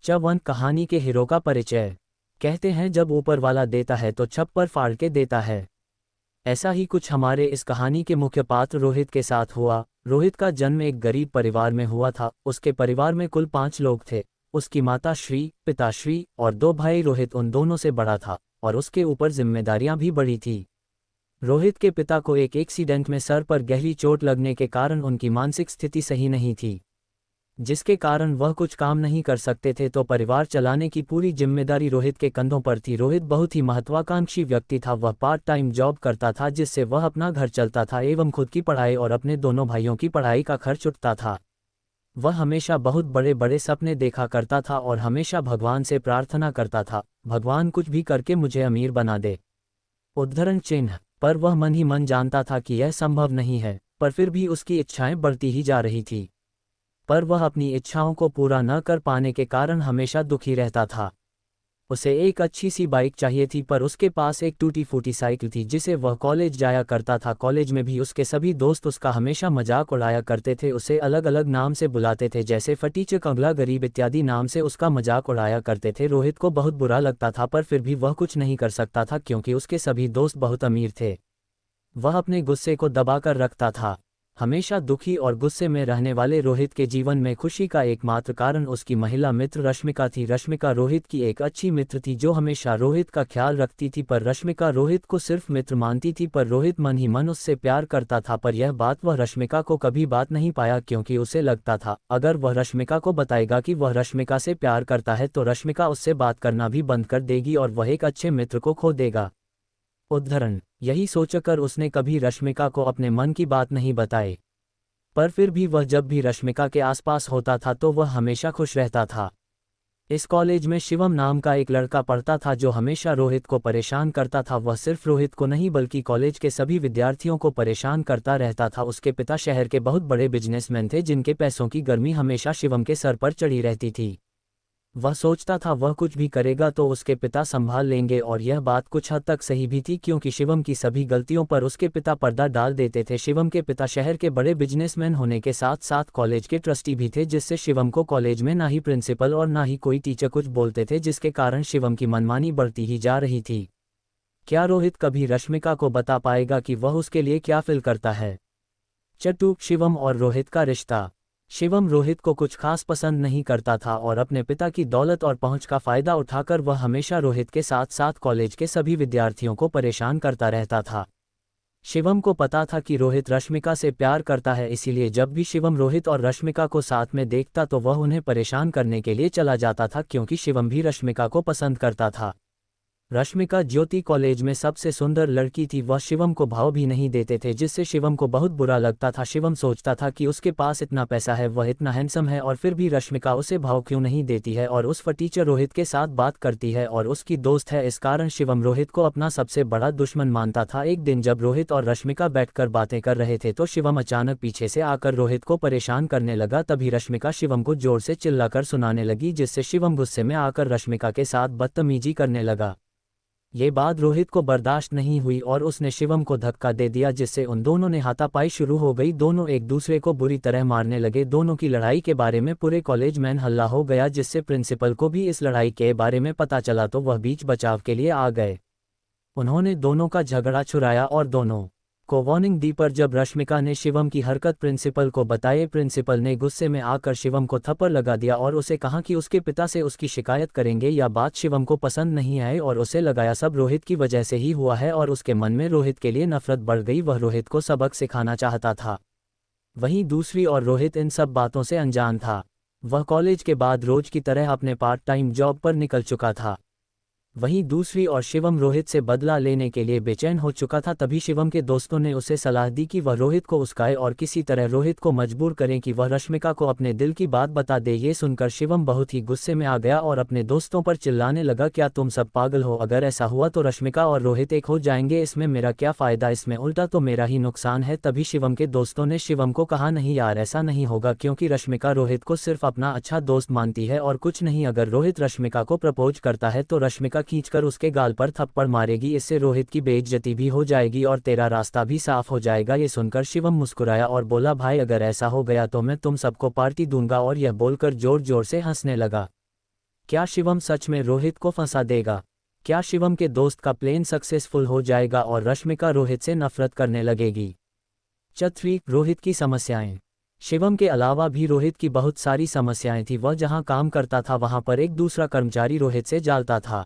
च1 कहानी के हीरो का परिचय। कहते हैं जब ऊपर वाला देता है तो छप्पर फाड़ के देता है। ऐसा ही कुछ हमारे इस कहानी के मुख्य पात्र रोहित के साथ हुआ। रोहित का जन्म एक गरीब परिवार में हुआ था। उसके परिवार में कुल 5 लोग थे। उसकी माता श्री, पिता श्री और 2 भाई। रोहित उन दोनों से बड़ा था और उसके ऊपर जिम्मेदारियां भी बड़ी थी। रोहित के पिता को एक एक्सीडेंट में सर पर गहरी चोट लगने के कारण उनकी मानसिक स्थिति सही नहीं थी, जिसके कारण वह कुछ काम नहीं कर सकते थे, तो परिवार चलाने की पूरी जिम्मेदारी रोहित के कंधों पर थी। रोहित बहुत ही महत्वाकांक्षी व्यक्ति था। वह पार्ट टाइम जॉब करता था जिससे वह अपना घर चलता था एवं खुद की पढ़ाई और अपने दोनों भाइयों की पढ़ाई का खर्च उठता था। वह हमेशा बहुत बड़े बड़े सपने देखा करता था और हमेशा भगवान से प्रार्थना करता था, भगवान कुछ भी करके मुझे अमीर बना दे। उद्धरण चिन्ह। पर वह मन ही मन जानता था कि यह संभव नहीं है, पर फिर भी उसकी इच्छाएं बढ़ती ही जा रही थी। पर वह अपनी इच्छाओं को पूरा न कर पाने के कारण हमेशा दुखी रहता था। उसे एक अच्छी सी बाइक चाहिए थी, पर उसके पास एक टूटी फूटी साइकिल थी जिसे वह कॉलेज जाया करता था। कॉलेज में भी उसके सभी दोस्त उसका हमेशा मजाक उड़ाया करते थे, उसे अलग अलग नाम से बुलाते थे जैसे फटीचक, अगला, गरीब इत्यादि नाम से उसका मजाक उड़ाया करते थे। रोहित को बहुत बुरा लगता था, पर फिर भी वह कुछ नहीं कर सकता था क्योंकि उसके सभी दोस्त बहुत अमीर थे। वह अपने गुस्से को दबाकर रखता था। हमेशा दुखी और गुस्से में रहने वाले रोहित के जीवन में खुशी का एकमात्र कारण उसकी महिला मित्र रश्मिका थी। रश्मिका रोहित की एक अच्छी मित्र थी जो हमेशा रोहित का ख्याल रखती थी, पर रश्मिका रोहित को सिर्फ मित्र मानती थी। पर रोहित मन ही मन उससे प्यार करता था, पर यह बात वह रश्मिका को कभी बात नहीं पाया क्योंकि उसे लगता था अगर वह रश्मिका को बताएगा कि वह रश्मिका से प्यार करता है तो रश्मिका उससे बात करना भी बंद कर देगी और वह एक अच्छे मित्र को खो देगा। उद्धरण। यही सोचकर उसने कभी रश्मिका को अपने मन की बात नहीं बताई, पर फिर भी वह जब भी रश्मिका के आसपास होता था तो वह हमेशा खुश रहता था। इस कॉलेज में शिवम नाम का एक लड़का पढ़ता था जो हमेशा रोहित को परेशान करता था। वह सिर्फ रोहित को नहीं बल्कि कॉलेज के सभी विद्यार्थियों को परेशान करता रहता था। उसके पिता शहर के बहुत बड़े बिजनेसमैन थे जिनके पैसों की गर्मी हमेशा शिवम के सर पर चढ़ी रहती थी। वह सोचता था वह कुछ भी करेगा तो उसके पिता संभाल लेंगे, और यह बात कुछ हद तक सही भी थी क्योंकि शिवम की सभी गलतियों पर उसके पिता पर्दा डाल देते थे। शिवम के पिता शहर के बड़े बिजनेसमैन होने के साथ साथ कॉलेज के ट्रस्टी भी थे, जिससे शिवम को कॉलेज में ना ही प्रिंसिपल और ना ही कोई टीचर कुछ बोलते थे, जिसके कारण शिवम की मनमानी बढ़ती ही जा रही थी। क्या रोहित कभी रश्मिका को बता पाएगा कि वह उसके लिए क्या फील करता है? चट्टू। शिवम और रोहित का रिश्ता। शिवम रोहित को कुछ खास पसंद नहीं करता था और अपने पिता की दौलत और पहुंच का फायदा उठाकर वह हमेशा रोहित के साथ साथ कॉलेज के सभी विद्यार्थियों को परेशान करता रहता था। शिवम को पता था कि रोहित रश्मिका से प्यार करता है, इसीलिए जब भी शिवम रोहित और रश्मिका को साथ में देखता तो वह उन्हें परेशान करने के लिए चला जाता था क्योंकि शिवम भी रश्मिका को पसंद करता था। रश्मिका ज्योति कॉलेज में सबसे सुंदर लड़की थी। वह शिवम को भाव भी नहीं देते थे जिससे शिवम को बहुत बुरा लगता था। शिवम सोचता था कि उसके पास इतना पैसा है, वह इतना हैंडसम है और फिर भी रश्मिका उसे भाव क्यों नहीं देती है और उस फटीचर रोहित के साथ बात करती है और उसकी दोस्त है। इस कारण शिवम रोहित को अपना सबसे बड़ा दुश्मन मानता था। एक दिन जब रोहित और रश्मिका बैठकर बातें कर रहे थे तो शिवम अचानक पीछे से आकर रोहित को परेशान करने लगा। तभी रश्मिका शिवम को जोर से चिल्लाकर सुनाने लगी जिससे शिवम गुस्से में आकर रश्मिका के साथ बदतमीजी करने लगा। ये बात रोहित को बर्दाश्त नहीं हुई और उसने शिवम को धक्का दे दिया जिससे उन दोनों ने हाथापाई शुरू हो गई। दोनों एक दूसरे को बुरी तरह मारने लगे। दोनों की लड़ाई के बारे में पूरे कॉलेज में हल्ला हो गया जिससे प्रिंसिपल को भी इस लड़ाई के बारे में पता चला तो वह बीच बचाव के लिए आ गए। उन्होंने दोनों का झगड़ा छुड़ाया और दोनों को वार्निंग दी, पर जब रश्मिका ने शिवम की हरकत प्रिंसिपल को बताई, प्रिंसिपल ने गुस्से में आकर शिवम को थप्पड़ लगा दिया और उसे कहा कि उसके पिता से उसकी शिकायत करेंगे। यह बात शिवम को पसंद नहीं आई और उसे लगाया सब रोहित की वजह से ही हुआ है और उसके मन में रोहित के लिए नफरत बढ़ गई। वह रोहित को सबक सिखाना चाहता था। वहीं दूसरी ओर रोहित इन सब बातों से अनजान था। वह कॉलेज के बाद रोज की तरह अपने पार्ट टाइम जॉब पर निकल चुका था। वहीं दूसरी ओर शिवम रोहित से बदला लेने के लिए बेचैन हो चुका था। तभी शिवम के दोस्तों ने उसे सलाह दी कि वह रोहित को उस्काए और किसी तरह रोहित को मजबूर करें कि वह रश्मिका को अपने दिल की बात बता दे। ये सुनकर शिवम बहुत ही गुस्से में आ गया और अपने दोस्तों पर चिल्लाने लगा, क्या तुम सब पागल हो? अगर ऐसा हुआ तो रश्मिका और रोहित एक हो जाएंगे, इसमें मेरा क्या फ़ायदा? इसमें उल्टा तो मेरा ही नुकसान है। तभी शिवम के दोस्तों ने शिवम को कहा, नहीं यार, ऐसा नहीं होगा क्योंकि रश्मिका रोहित को सिर्फ अपना अच्छा दोस्त मानती है और कुछ नहीं। अगर रोहित रश्मिका को प्रपोज करता है तो रश्मिका खींचकर उसके गाल पर थप्पड़ मारेगी, इससे रोहित की बेइज्जती भी हो जाएगी और तेरा रास्ता भी साफ हो जाएगा। ये सुनकर शिवम मुस्कुराया और बोला, भाई अगर ऐसा हो गया तो मैं तुम सबको पार्टी दूंगा, और यह बोलकर जोर जोर से हंसने लगा। क्या शिवम सच में रोहित को फंसा देगा? क्या शिवम के दोस्त का प्लान सक्सेसफुल हो जाएगा और रश्मिका रोहित से नफरत करने लगेगी? चौथी, रोहित की समस्याएं। शिवम के अलावा भी रोहित की बहुत सारी समस्याएं थी। वह जहां काम करता था वहां पर एक दूसरा कर्मचारी रोहित से जालता था।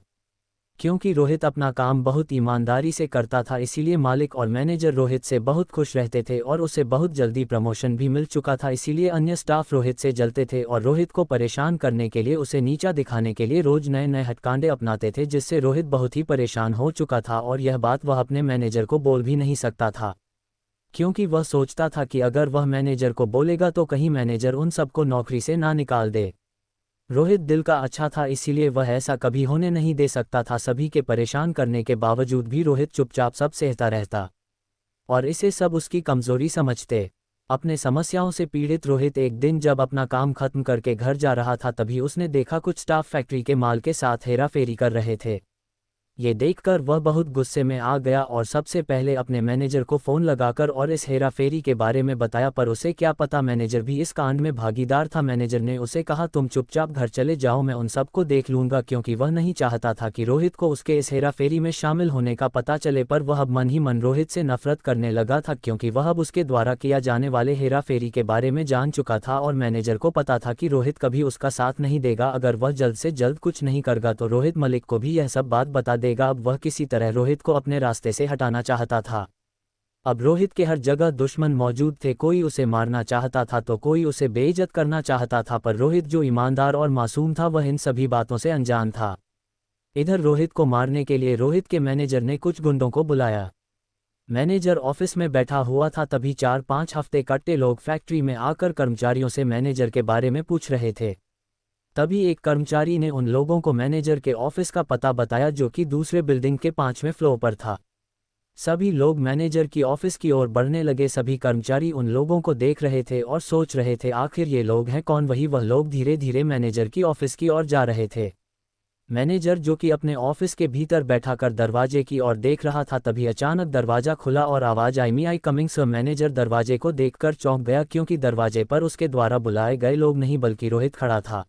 क्योंकि रोहित अपना काम बहुत ईमानदारी से करता था, इसीलिए मालिक और मैनेजर रोहित से बहुत खुश रहते थे और उसे बहुत जल्दी प्रमोशन भी मिल चुका था। इसीलिए अन्य स्टाफ रोहित से जलते थे और रोहित को परेशान करने के लिए, उसे नीचा दिखाने के लिए रोज नए नए हथकांडे अपनाते थे, जिससे रोहित बहुत ही परेशान हो चुका था और यह बात वह अपने मैनेजर को बोल भी नहीं सकता था, क्योंकि वह सोचता था कि अगर वह मैनेजर को बोलेगा तो कहीं मैनेजर उन सबको नौकरी से ना निकाल दे। रोहित दिल का अच्छा था, इसीलिए वह ऐसा कभी होने नहीं दे सकता था। सभी के परेशान करने के बावजूद भी रोहित चुपचाप सब सहता रहता और इसे सब उसकी कमजोरी समझते। अपने समस्याओं से पीड़ित रोहित एक दिन जब अपना काम खत्म करके घर जा रहा था, तभी उसने देखा कुछ स्टाफ फैक्ट्री के माल के साथ हेराफेरी कर रहे थे। ये देखकर वह बहुत गुस्से में आ गया और सबसे पहले अपने मैनेजर को फ़ोन लगाकर और इस हेराफेरी के बारे में बताया, पर उसे क्या पता मैनेजर भी इस कांड में भागीदार था। मैनेजर ने उसे कहा, तुम चुपचाप घर चले जाओ, मैं उन सबको देख लूंगा, क्योंकि वह नहीं चाहता था कि रोहित को उसके इस हेराफेरी में शामिल होने का पता चले। पर वह अब मन ही मन रोहित से नफरत करने लगा था, क्योंकि वह अब उसके द्वारा किया जाने वाले हेराफेरी के बारे में जान चुका था और मैनेजर को पता था कि रोहित कभी उसका साथ नहीं देगा। अगर वह जल्द से जल्द कुछ नहीं करेगा तो रोहित मलिक को भी यह सब बात बता देगा। अब वह किसी तरह रोहित को अपने रास्ते से हटाना चाहता था। अब रोहित के हर जगह दुश्मन मौजूद थे, कोई उसे मारना चाहता था तो कोई उसे बेइज्जत करना चाहता था, पर रोहित जो ईमानदार और मासूम था वह इन सभी बातों से अनजान था। इधर रोहित को मारने के लिए रोहित के मैनेजर ने कुछ गुंडों को बुलाया। मैनेजर ऑफिस में बैठा हुआ था, तभी 4-5 हफ्ते कट्टे लोग फैक्ट्री में आकर कर्मचारियों से मैनेजर के बारे में पूछ रहे थे। तभी एक कर्मचारी ने उन लोगों को मैनेजर के ऑफिस का पता बताया, जो कि दूसरे बिल्डिंग के 5वें फ्लोर पर था। सभी लोग मैनेजर की ऑफिस की ओर बढ़ने लगे। सभी कर्मचारी उन लोगों को देख रहे थे और सोच रहे थे, आखिर ये लोग हैं कौन? वह लोग धीरे धीरे मैनेजर की ऑफिस की ओर जा रहे थे। मैनेजर जो कि अपने ऑफिस के भीतर बैठा कर दरवाजे की ओर देख रहा था, तभी अचानक दरवाजा खुला और आवाज आई, मी आई कमिंग सर। मैनेजर दरवाजे को देखकर चौंक गया, क्योंकि दरवाजे पर उसके द्वारा बुलाए गए लोग नहीं बल्कि रोहित खड़ा था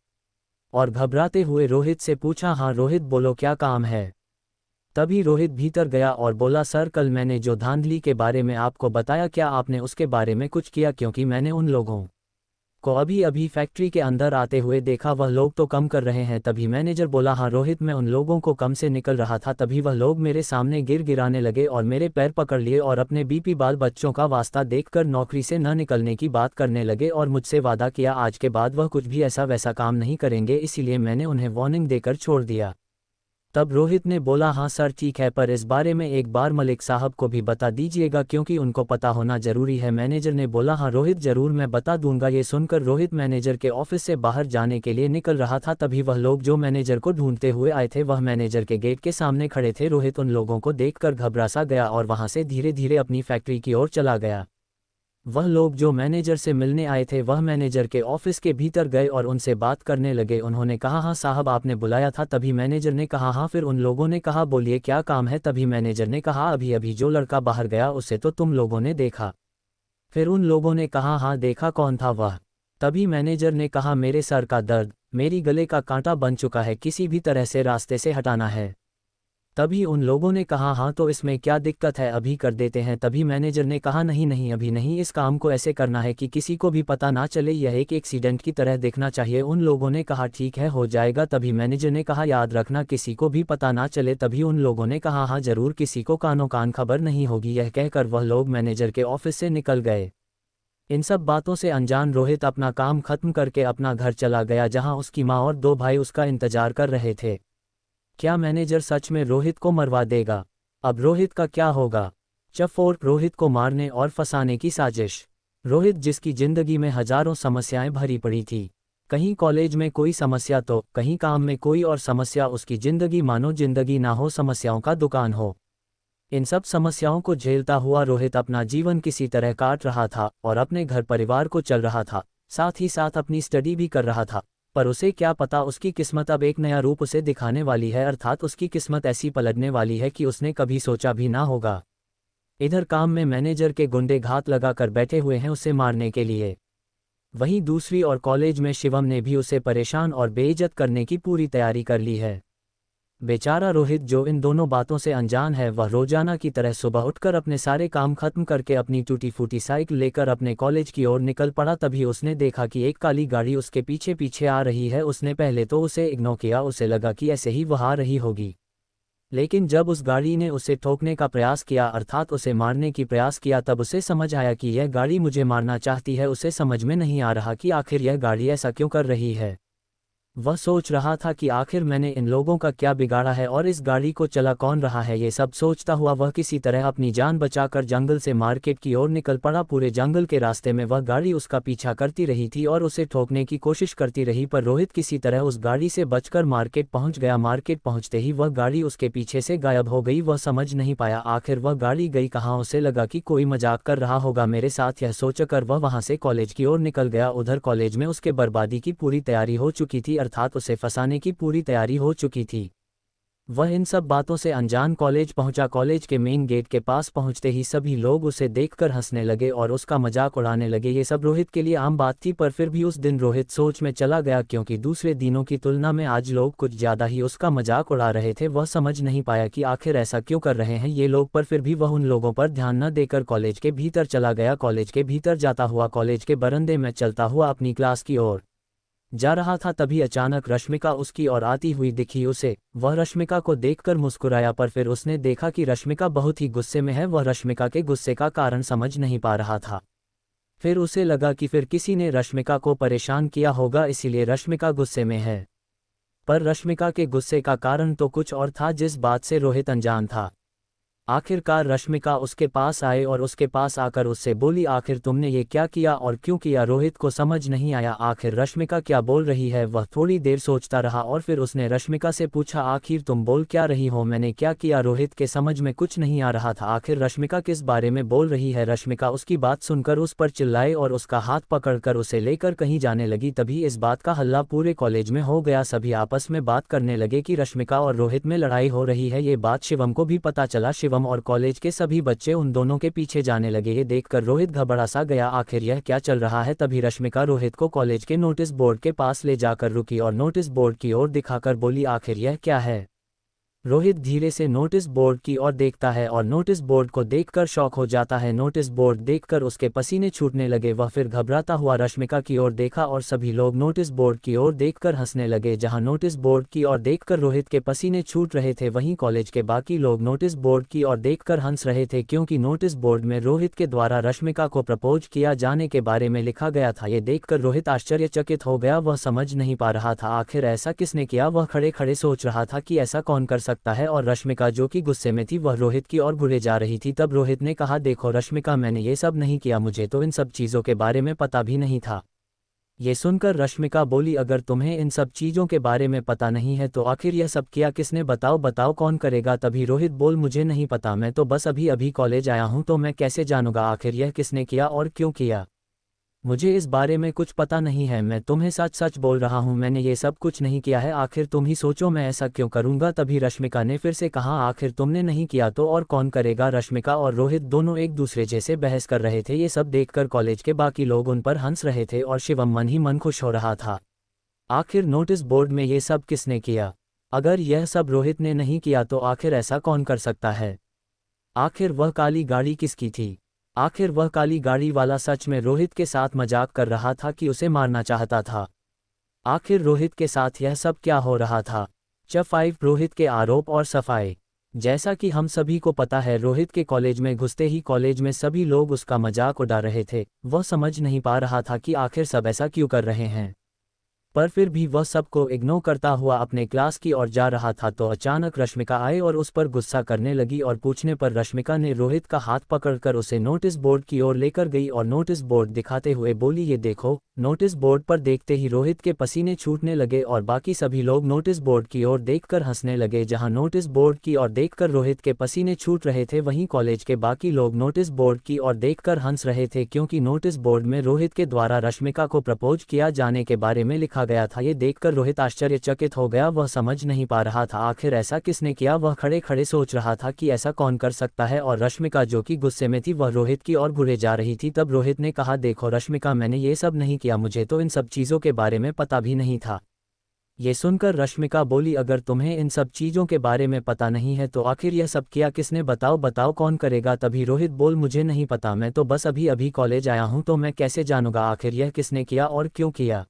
और घबराते हुए रोहित से पूछा, हाँ रोहित बोलो, क्या काम है? तभी रोहित भीतर गया और बोला, सर कल मैंने जो धांधली के बारे में आपको बताया, क्या आपने उसके बारे में कुछ किया? क्योंकि मैंने उन लोगों को अभी अभी फैक्ट्री के अंदर आते हुए देखा, वह लोग तो कम कर रहे हैं। तभी मैनेजर बोला, हाँ रोहित, मैं उन लोगों को कम से निकल रहा था, तभी वह लोग मेरे सामने गिराने लगे और मेरे पैर पकड़ लिए और अपने बीपी बाल बच्चों का वास्ता देखकर नौकरी से न निकलने की बात करने लगे और मुझसे वादा किया आज के बाद वह कुछ भी ऐसा वैसा काम नहीं करेंगे, इसीलिए मैंने उन्हें वार्निंग देकर छोड़ दिया। तब रोहित ने बोला, हाँ सर ठीक है, पर इस बारे में एक बार मलिक साहब को भी बता दीजिएगा, क्योंकि उनको पता होना जरूरी है। मैनेजर ने बोला, हाँ रोहित जरूर, मैं बता दूंगा। ये सुनकर रोहित मैनेजर के ऑफिस से बाहर जाने के लिए निकल रहा था, तभी वह लोग जो मैनेजर को ढूंढते हुए आए थे वह मैनेजर के गेट के सामने खड़े थे। रोहित उन लोगों को देखकर घबरा सा गया और वहां से धीरे धीरे अपनी फैक्ट्री की ओर चला गया। वह लोग जो मैनेजर से मिलने आए थे वह मैनेजर के ऑफिस के भीतर गए और उनसे बात करने लगे। उन्होंने कहा, हाँ साहब आपने बुलाया था? तभी मैनेजर ने कहा, हाँ। फिर उन लोगों ने कहा, बोलिए क्या काम है? तभी मैनेजर ने कहा, अभी अभी जो लड़का बाहर गया उसे तो तुम लोगों ने देखा? फिर उन लोगों ने कहा, हाँ देखा। कौन था वह? तभी मैनेजर ने कहा, मेरे सर का दर्द, मेरी गले का कांटा बन चुका है, किसी भी तरह से रास्ते से हटाना है। तभी उन लोगों ने कहा, हाँ तो इसमें क्या दिक्कत है, अभी कर देते हैं। तभी मैनेजर ने कहा, नहीं नहीं अभी नहीं, इस काम को ऐसे करना है कि किसी को भी पता ना चले, यह एक एक्सीडेंट की तरह देखना चाहिए। उन लोगों ने कहा, ठीक है हो जाएगा। तभी मैनेजर ने कहा, याद रखना किसी को भी पता ना चले। तभी उन लोगों ने कहा, हाँ जरूर, किसी को कानो कान खबर नहीं होगी। यह कहकर वह लोग मैनेजर के ऑफिस से निकल गए। इन सब बातों से अनजान रोहित अपना काम खत्म करके अपना घर चला गया, जहाँ उसकी माँ और 2 भाई उसका इंतजार कर रहे थे। क्या मैनेजर सच में रोहित को मरवा देगा? अब रोहित का क्या होगा? चफोर, रोहित को मारने और फंसाने की साजिश। रोहित जिसकी जिंदगी में हजारों समस्याएं भरी पड़ी थी, कहीं कॉलेज में कोई समस्या तो कहीं काम में कोई और समस्या, उसकी जिंदगी मानो जिंदगी ना हो, समस्याओं का दुकान हो। इन सब समस्याओं को झेलता हुआ रोहित अपना जीवन किसी तरह काट रहा था और अपने घर परिवार को चल रहा था, साथ ही साथ अपनी स्टडी भी कर रहा था। पर उसे क्या पता, उसकी किस्मत अब एक नया रूप उसे दिखाने वाली है, अर्थात उसकी किस्मत ऐसी पलटने वाली है कि उसने कभी सोचा भी ना होगा। इधर काम में मैनेजर के गुंडे घात लगाकर बैठे हुए हैं उसे मारने के लिए। वहीं दूसरी ओर कॉलेज में शिवम ने भी उसे परेशान और बेइज्जत करने की पूरी तैयारी कर ली है। बेचारा रोहित जो इन दोनों बातों से अनजान है, वह रोजाना की तरह सुबह उठकर अपने सारे काम खत्म करके अपनी टूटी फूटी साइकिल लेकर अपने कॉलेज की ओर निकल पड़ा। तभी उसने देखा कि एक काली गाड़ी उसके पीछे पीछे आ रही है। उसने पहले तो उसे इग्नोर किया, उसे लगा कि ऐसे ही वह आ रही होगी। लेकिन जब उस गाड़ी ने उसे ठोकने का प्रयास किया, अर्थात उसे मारने की प्रयास किया, तब उसे समझ आया कि यह गाड़ी मुझे मारना चाहती है। उसे समझ में नहीं आ रहा कि आखिर यह गाड़ी ऐसा क्यों कर रही है। वह सोच रहा था कि आखिर मैंने इन लोगों का क्या बिगाड़ा है और इस गाड़ी को चला कौन रहा है। ये सब सोचता हुआ वह किसी तरह अपनी जान बचाकर जंगल से मार्केट की ओर निकल पड़ा। पूरे जंगल के रास्ते में वह गाड़ी उसका पीछा करती रही थी और उसे ठोकने की कोशिश करती रही, पर रोहित किसी तरह उस गाड़ी से बचकर मार्केट पहुंच गया। मार्केट पहुंचते ही वह गाड़ी उसके पीछे से गायब हो गई। वह समझ नहीं पाया आखिर वह गाड़ी गई कहाँ। उसे लगा कि कोई मजाक कर रहा होगा मेरे साथ। यह सोचकर वह वहां से कॉलेज की ओर निकल गया। उधर कॉलेज में उसके बर्बादी की पूरी तैयारी हो चुकी थी, अर्थात उसे फंसाने की पूरी तैयारी हो चुकी थी। वह इन सब बातों से अनजान कॉलेज पहुंचा। कॉलेज के मेन गेट के पास पहुंचते ही सभी लोग उसे देखकर हंसने लगे और उसका मजाक उड़ाने लगे। ये सब रोहित के लिए आम बात थी, पर फिर भी उस दिन रोहित सोच में चला गया, क्योंकि दूसरे दिनों की तुलना में आज लोग कुछ ज़्यादा ही उसका मजाक उड़ा रहे थे। वह समझ नहीं पाया कि आखिर ऐसा क्यों कर रहे हैं ये लोग, पर फिर भी वह उन लोगों पर ध्यान न देकर कॉलेज के भीतर चला गया। कॉलेज के भीतर जाता हुआ कॉलेज के बरामदे में चलता हुआ अपनी क्लास की ओर जा रहा था, तभी अचानक रश्मिका उसकी ओर आती हुई दिखी उसे। वह रश्मिका को देखकर मुस्कुराया, पर फिर उसने देखा कि रश्मिका बहुत ही गुस्से में है। वह रश्मिका के गुस्से का कारण समझ नहीं पा रहा था। फिर उसे लगा कि फिर किसी ने रश्मिका को परेशान किया होगा, इसीलिए रश्मिका गुस्से में है। पर रश्मिका के गुस्से का कारण तो कुछ और था, जिस बात से रोहित अनजान था। आखिरकार रश्मिका उसके पास आए और उसके पास आकर उससे बोली, आखिर तुमने ये क्या किया और क्यों किया। रोहित को समझ नहीं आया आखिर रश्मिका क्या बोल रही है। वह थोड़ी देर सोचता रहा और फिर उसने रश्मिका से पूछा, आखिर तुम बोल क्या रही हो, मैंने क्या किया। रोहित के समझ में कुछ नहीं आ रहा था आखिर रश्मिका किस बारे में बोल रही है। रश्मिका उसकी बात सुनकर उस पर चिल्लाई और उसका हाथ पकड़कर उसे लेकर कहीं जाने लगी। तभी इस बात का हल्ला पूरे कॉलेज में हो गया। सभी आपस में बात करने लगे कि रश्मिका और रोहित में लड़ाई हो रही है। ये बात शिवम को भी पता चला। शिवम और कॉलेज के सभी बच्चे उन दोनों के पीछे जाने लगे। ये देखकर रोहित घबरा सा गया, आखिर यह क्या चल रहा है। तभी रश्मिका रोहित को कॉलेज के नोटिस बोर्ड के पास ले जाकर रुकी और नोटिस बोर्ड की ओर दिखाकर बोली, आखिर यह क्या है। रोहित धीरे से नोटिस बोर्ड की ओर देखता है और नोटिस बोर्ड को देखकर शॉक हो जाता है। नोटिस बोर्ड देखकर उसके पसीने छूटने लगे। वह फिर घबराता हुआ रश्मिका की ओर देखा और सभी लोग नोटिस बोर्ड की ओर देखकर हंसने लगे। जहां नोटिस बोर्ड की ओर देखकर रोहित के पसीने छूट रहे थे, वहीं कॉलेज के बाकी लोग नोटिस बोर्ड की ओर देखकर हंस रहे थे, क्योंकि नोटिस बोर्ड में रोहित के द्वारा रश्मिका को प्रपोज किया जाने के बारे में लिखा गया था। ये देखकर रोहित आश्चर्यचकित हो गया। वह समझ नहीं पा रहा था आखिर ऐसा किसने किया। वह खड़े खड़े सोच रहा था कि ऐसा कौन कर सकता है। और रश्मिका जो कि गुस्से में थी, वह रोहित की ओर घुरे जा रही थी। तब रोहित ने कहा, देखो रश्मिका, मैंने ये सब नहीं किया, मुझे तो इन सब चीज़ों के बारे में पता भी नहीं था। ये सुनकर रश्मिका बोली, अगर तुम्हें इन सब चीज़ों के बारे में पता नहीं है तो आखिर यह सब किया किसने, बताओ बताओ कौन करेगा। तभी रोहित बोल, मुझे नहीं पता, मैं तो बस अभी अभी कॉलेज आया हूँ, तो मैं कैसे जानूंगा आखिर यह किसने किया और क्यों किया। मुझे इस बारे में कुछ पता नहीं है, मैं तुम्हें सच सच बोल रहा हूँ, मैंने ये सब कुछ नहीं किया है। आखिर तुम ही सोचो मैं ऐसा क्यों करूँगा। तभी रश्मिका ने फिर से कहा, आखिर तुमने नहीं किया तो और कौन करेगा। रश्मिका और रोहित दोनों एक दूसरे जैसे बहस कर रहे थे। ये सब देखकर कॉलेज के बाकी लोग उन पर हंस रहे थे और शिवम मन ही मन खुश हो रहा था। आखिर नोटिस बोर्ड में ये सब किसने किया। अगर यह सब रोहित ने नहीं किया तो आखिर ऐसा कौन कर सकता है। आखिर वह काली गाड़ी किसकी थी। आखिर वह काली गाड़ी वाला सच में रोहित के साथ मजाक कर रहा था कि उसे मारना चाहता था। आखिर रोहित के साथ यह सब क्या हो रहा था। चैप्टर 5, रोहित के आरोप और सफाई। जैसा कि हम सभी को पता है, रोहित के कॉलेज में घुसते ही कॉलेज में सभी लोग उसका मजाक उड़ा रहे थे। वह समझ नहीं पा रहा था कि आखिर सब ऐसा क्यों कर रहे हैं, पर फिर भी वह सबको इग्नोर करता हुआ अपने क्लास की ओर जा रहा था। तो अचानक रश्मिका आए और उस पर गुस्सा करने लगी और पूछने पर रश्मिका ने रोहित का हाथ पकड़कर उसे नोटिस बोर्ड की ओर लेकर गई और नोटिस बोर्ड दिखाते हुए बोली, ये देखो। नोटिस बोर्ड पर देखते ही रोहित के पसीने छूटने लगे और बाकी सभी लोग नोटिस बोर्ड की ओर देखकर हंसने लगे। जहां नोटिस बोर्ड की ओर देखकर रोहित के पसीने छूट रहे थे, वहीं कॉलेज के बाकी लोग नोटिस बोर्ड की ओर देखकर हंस रहे थे, क्योंकि नोटिस बोर्ड में रोहित के द्वारा रश्मिका को प्रपोज किया जाने के बारे में लिखा रखा गया था। ये देखकर रोहित आश्चर्यचकित हो गया, वह समझ नहीं पा रहा था आखिर ऐसा किसने किया। वह खड़े खड़े सोच रहा था कि ऐसा कौन कर सकता है, और रश्मिका जो कि गुस्से में थी वह रोहित की ओर घूरे जा रही थी। तब रोहित ने कहा, देखो रश्मिका, मैंने ये सब नहीं किया, मुझे तो इन सब चीज़ों के बारे में पता भी नहीं था। ये सुनकर रश्मिका बोली, अगर तुम्हें इन सब चीज़ों के बारे में पता नहीं है तो आखिर यह सब किया किसने, बताओ बताओ कौन करेगा। तभी रोहित बोल, मुझे नहीं पता, मैं तो बस अभी अभी कॉलेज आया हूँ, तो मैं कैसे जानूंगा आखिर यह किसने किया और क्यों किया।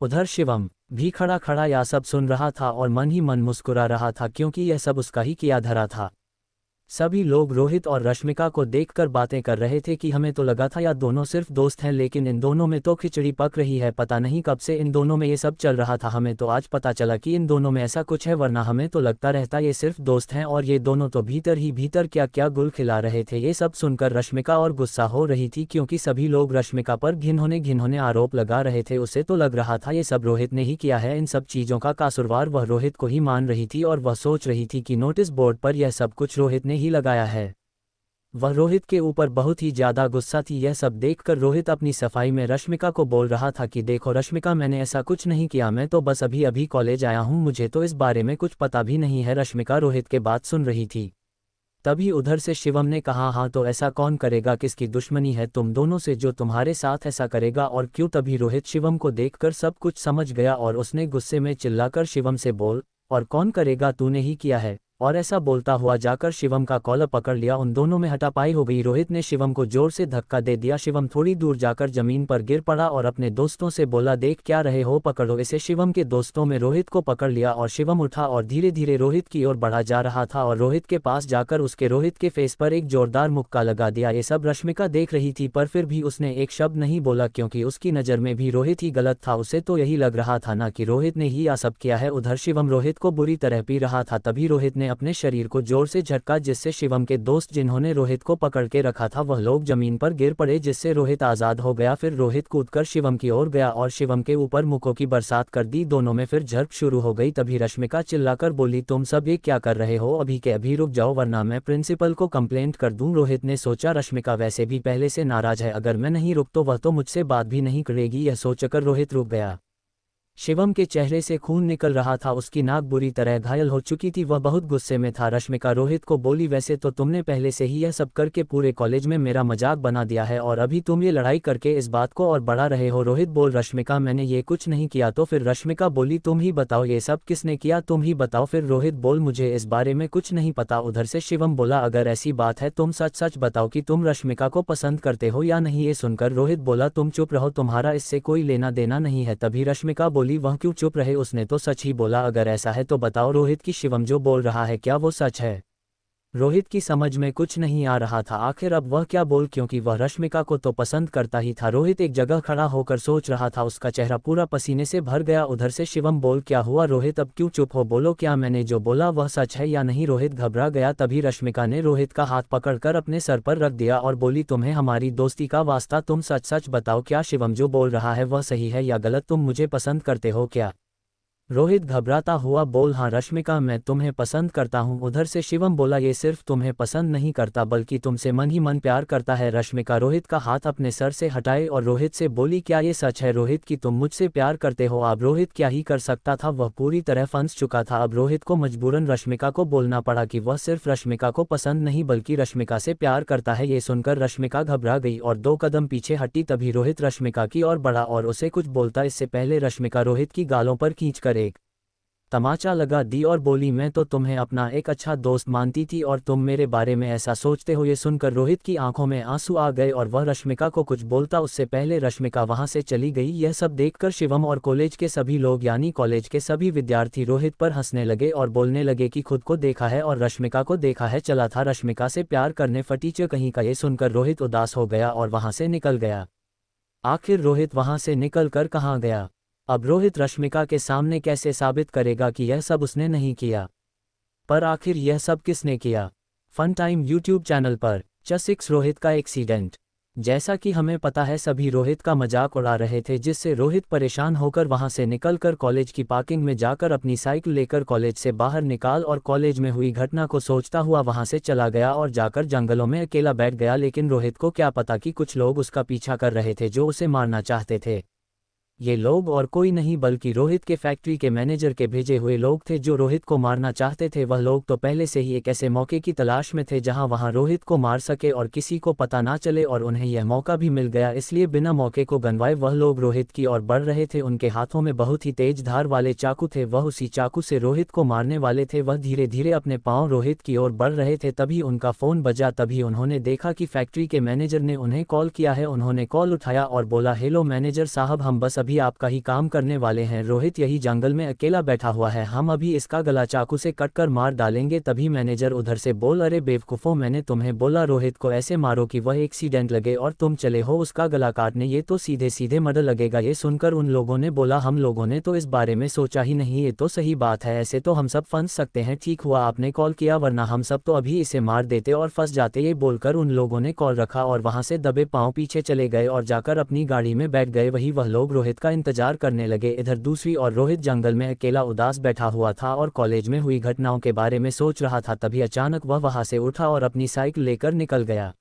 उधर शिवम भी खड़ा खड़ा यह सब सुन रहा था और मन ही मन मुस्कुरा रहा था, क्योंकि यह सब उसका ही किया धरा था। सभी लोग रोहित और रश्मिका को देखकर बातें कर रहे थे कि हमें तो लगा था यह दोनों सिर्फ दोस्त हैं, लेकिन इन दोनों में तो खिचड़ी पक रही है। पता नहीं कब से इन दोनों में ये सब चल रहा था, हमें तो आज पता चला कि इन दोनों में ऐसा कुछ है, वरना हमें तो लगता रहता ये सिर्फ दोस्त हैं और ये दोनों तो भीतर ही भीतर क्या क्या गुल खिला रहे थे। ये सब सुनकर रश्मिका और गुस्सा हो रही थी, क्योंकि सभी लोग रश्मिका पर घिनौने आरोप लगा रहे थे। उसे तो लग रहा था ये सब रोहित ने ही किया है। इन सब चीज़ों का कसूरवार वह रोहित को ही मान रही थी, और वह सोच रही थी कि नोटिस बोर्ड पर यह सब कुछ रोहित ने ही लगाया है। वह रोहित के ऊपर बहुत ही ज़्यादा गुस्सा थी। यह सब देखकर रोहित अपनी सफाई में रश्मिका को बोल रहा था कि देखो रश्मिका, मैंने ऐसा कुछ नहीं किया, मैं तो बस अभी अभी कॉलेज आया हूँ, मुझे तो इस बारे में कुछ पता भी नहीं है। रश्मिका रोहित के बात सुन रही थी। तभी उधर से शिवम ने कहा, हाँ तो ऐसा कौन करेगा, किसकी दुश्मनी है तुम दोनों से जो तुम्हारे साथ ऐसा करेगा और क्यों। तभी रोहित शिवम को देखकर सब कुछ समझ गया और उसने गुस्से में चिल्लाकर शिवम से बोल, और कौन करेगा, तूने ही किया है। और ऐसा बोलता हुआ जाकर शिवम का कॉलर पकड़ लिया। उन दोनों में हाथापाई हो गई। रोहित ने शिवम को जोर से धक्का दे दिया। शिवम थोड़ी दूर जाकर जमीन पर गिर पड़ा और अपने दोस्तों से बोला, देख क्या रहे हो, पकड़ो इसे। शिवम के दोस्तों में रोहित को पकड़ लिया और शिवम उठा और धीरे धीरे रोहित की ओर बढ़ा जा रहा था और रोहित के पास जाकर उसके रोहित के फेस पर एक जोरदार मुक्का लगा दिया। ये सब रश्मिका देख रही थी, पर फिर भी उसने एक शब्द नहीं बोला, क्योंकि उसकी नज़र में भी रोहित ही गलत था। उसे तो यही लग रहा था ना कि रोहित ने ही यह सब किया है। उधर शिवम रोहित को बुरी तरह पी रहा था। तभी रोहित ने अपने शरीर को जोर से झटका, जिससे शिवम के दोस्त जिन्होंने रोहित को पकड़ के रखा था वह लोग जमीन पर गिर पड़े, जिससे रोहित आज़ाद हो गया। फिर रोहित कूदकर शिवम की ओर गया और शिवम के ऊपर मुक्कों की बरसात कर दी। दोनों में फिर झड़प शुरू हो गई। तभी रश्मिका चिल्लाकर बोली, तुम सब ये क्या कर रहे हो, अभी के अभी रुक जाओ वरना मैं प्रिंसिपल को कंप्लेंट कर दूं। रोहित ने सोचा रश्मिका वैसे भी पहले से नाराज है, अगर मैं नहीं रुक तो वह तो मुझसे बात भी नहीं करेगी। यह सोचकर रोहित रुक गया। शिवम के चेहरे से खून निकल रहा था, उसकी नाक बुरी तरह घायल हो चुकी थी, वह बहुत गुस्से में था। रश्मिका रोहित को बोली, वैसे तो तुमने पहले से ही यह सब करके पूरे कॉलेज में मेरा मजाक बना दिया है और अभी तुम ये लड़ाई करके इस बात को और बढ़ा रहे हो। रोहित बोल, रश्मिका मैंने ये कुछ नहीं किया। तो फिर रश्मिका बोली, तुम ही बताओ ये सब किसने किया, तुम ही बताओ। फिर रोहित बोल, मुझे इस बारे में कुछ नहीं पता। उधर से शिवम बोला, अगर ऐसी बात है तुम सच सच बताओ कि तुम रश्मिका को पसंद करते हो या नहीं। ये सुनकर रोहित बोला, तुम चुप रहो, तुम्हारा इससे कोई लेना देना नहीं है। तभी रश्मिका बोली, वह क्यों चुप रहे, उसने तो सच ही बोला, अगर ऐसा है तो बताओ रोहित की शिवम जो बोल रहा है क्या वो सच है। रोहित की समझ में कुछ नहीं आ रहा था आखिर अब वह क्या बोल, क्योंकि वह रश्मिका को तो पसंद करता ही था। रोहित एक जगह खड़ा होकर सोच रहा था, उसका चेहरा पूरा पसीने से भर गया। उधर से शिवम बोल, क्या हुआ रोहित, अब क्यों चुप हो, बोलो क्या मैंने जो बोला वह सच है या नहीं। रोहित घबरा गया। तभी रश्मिका ने रोहित का हाथ पकड़कर अपने सर पर रख दिया और बोली, तुम्हें हमारी दोस्ती का वास्ता, तुम सच सच बताओ क्या शिवम जो बोल रहा है वह सही है या गलत, तुम मुझे पसंद करते हो क्या। रोहित घबराता हुआ बोल, हाँ रश्मिका मैं तुम्हें पसंद करता हूँ। उधर से शिवम बोला, ये सिर्फ तुम्हें पसंद नहीं करता बल्कि तुमसे मन ही मन प्यार करता है। रश्मिका रोहित का हाथ अपने सर से हटाए और रोहित से बोली, क्या ये सच है रोहित कि तुम मुझसे प्यार करते हो। अब रोहित क्या ही कर सकता था, वह पूरी तरह फंस चुका था। अब रोहित को मजबूरन रश्मिका को बोलना पड़ा कि वह सिर्फ रश्मिका को पसंद नहीं बल्कि रश्मिका से प्यार करता है। ये सुनकर रश्मिका घबरा गई और 2 कदम पीछे हटी। तभी रोहित रश्मिका की ओर बढ़ा और उसे कुछ बोलता इससे पहले रश्मिका रोहित की गालों पर खींचकर एक तमाचा लगा दी और बोली, मैं तो तुम्हें अपना एक अच्छा दोस्त मानती थी और तुम मेरे बारे में ऐसा सोचते हो। ये सुनकर रोहित की आंखों में आंसू आ गए और वह रश्मिका को कुछ बोलता उससे पहले रश्मिका वहां से चली गई। यह सब देखकर शिवम और कॉलेज के सभी लोग यानी कॉलेज के सभी विद्यार्थी रोहित पर हंसने लगे और बोलने लगे कि खुद को देखा है और रश्मिका को देखा है, चला था रश्मिका से प्यार करने, फटीचे कहीं का। ये सुनकर रोहित उदास हो गया और वहां से निकल गया। आखिर रोहित वहां से निकल कर कहाँ गया। अब रोहित रश्मिका के सामने कैसे साबित करेगा कि यह सब उसने नहीं किया। पर आखिर यह सब किसने किया। फन टाइम यूट्यूब चैनल पर च6 रोहित का एक्सीडेंट। जैसा कि हमें पता है सभी रोहित का मजाक उड़ा रहे थे, जिससे रोहित परेशान होकर वहां से निकलकर कॉलेज की पार्किंग में जाकर अपनी साइकिल लेकर कॉलेज से बाहर निकाल और कॉलेज में हुई घटना को सोचता हुआ वहां से चला गया और जाकर जंगलों में अकेला बैठ गया। लेकिन रोहित को क्या पता कि कुछ लोग उसका पीछा कर रहे थे जो उसे मारना चाहते थे। ये लोग और कोई नहीं बल्कि रोहित के फैक्ट्री के मैनेजर के भेजे हुए लोग थे जो रोहित को मारना चाहते थे। वह लोग तो पहले से ही एक ऐसे मौके की तलाश में थे जहां वहां रोहित को मार सके और किसी को पता ना चले, और उन्हें यह मौका भी मिल गया। इसलिए बिना मौके को गंवाए वह लोग रोहित की ओर बढ़ रहे थे। उनके हाथों में बहुत ही तेज धार वाले चाकू थे, वह उसी चाकू से रोहित को मारने वाले थे। वह धीरे धीरे अपने पांव रोहित की ओर बढ़ रहे थे, तभी उनका फ़ोन बजा। तभी उन्होंने देखा कि फैक्ट्री के मैनेजर ने उन्हें कॉल किया है। उन्होंने कॉल उठाया और बोला, हेलो मैनेजर साहब, हम बस अभी आपका ही काम करने वाले हैं। रोहित यही जंगल में अकेला बैठा हुआ है, हम अभी इसका गला चाकू से कटकर मार डालेंगे। तभी मैनेजर उधर से बोल, अरे बेवकूफ़ों, मैंने तुम्हें बोला रोहित को ऐसे मारो कि वह एक्सीडेंट लगे, और तुम चले हो उसका गला काटने, ये तो सीधे सीधे मर्डर लगेगा। ये सुनकर उन लोगों ने बोला, हम लोगों ने तो इस बारे में सोचा ही नहीं, ये तो सही बात है, ऐसे तो हम सब फंस सकते हैं। ठीक हुआ आपने कॉल किया, वरना हम सब तो अभी इसे मार देते और फंस जाते। ये बोलकर उन लोगों ने कॉल रखा और वहां से दबे पांव पीछे चले गए और जाकर अपनी गाड़ी में बैठ गए। वही वह लोग रोहित का इंतजार करने लगे। इधर दूसरी ओर रोहित जंगल में अकेला उदास बैठा हुआ था और कॉलेज में हुई घटनाओं के बारे में सोच रहा था। तभी अचानक वह वहां से उठा और अपनी साइकिल लेकर निकल गया।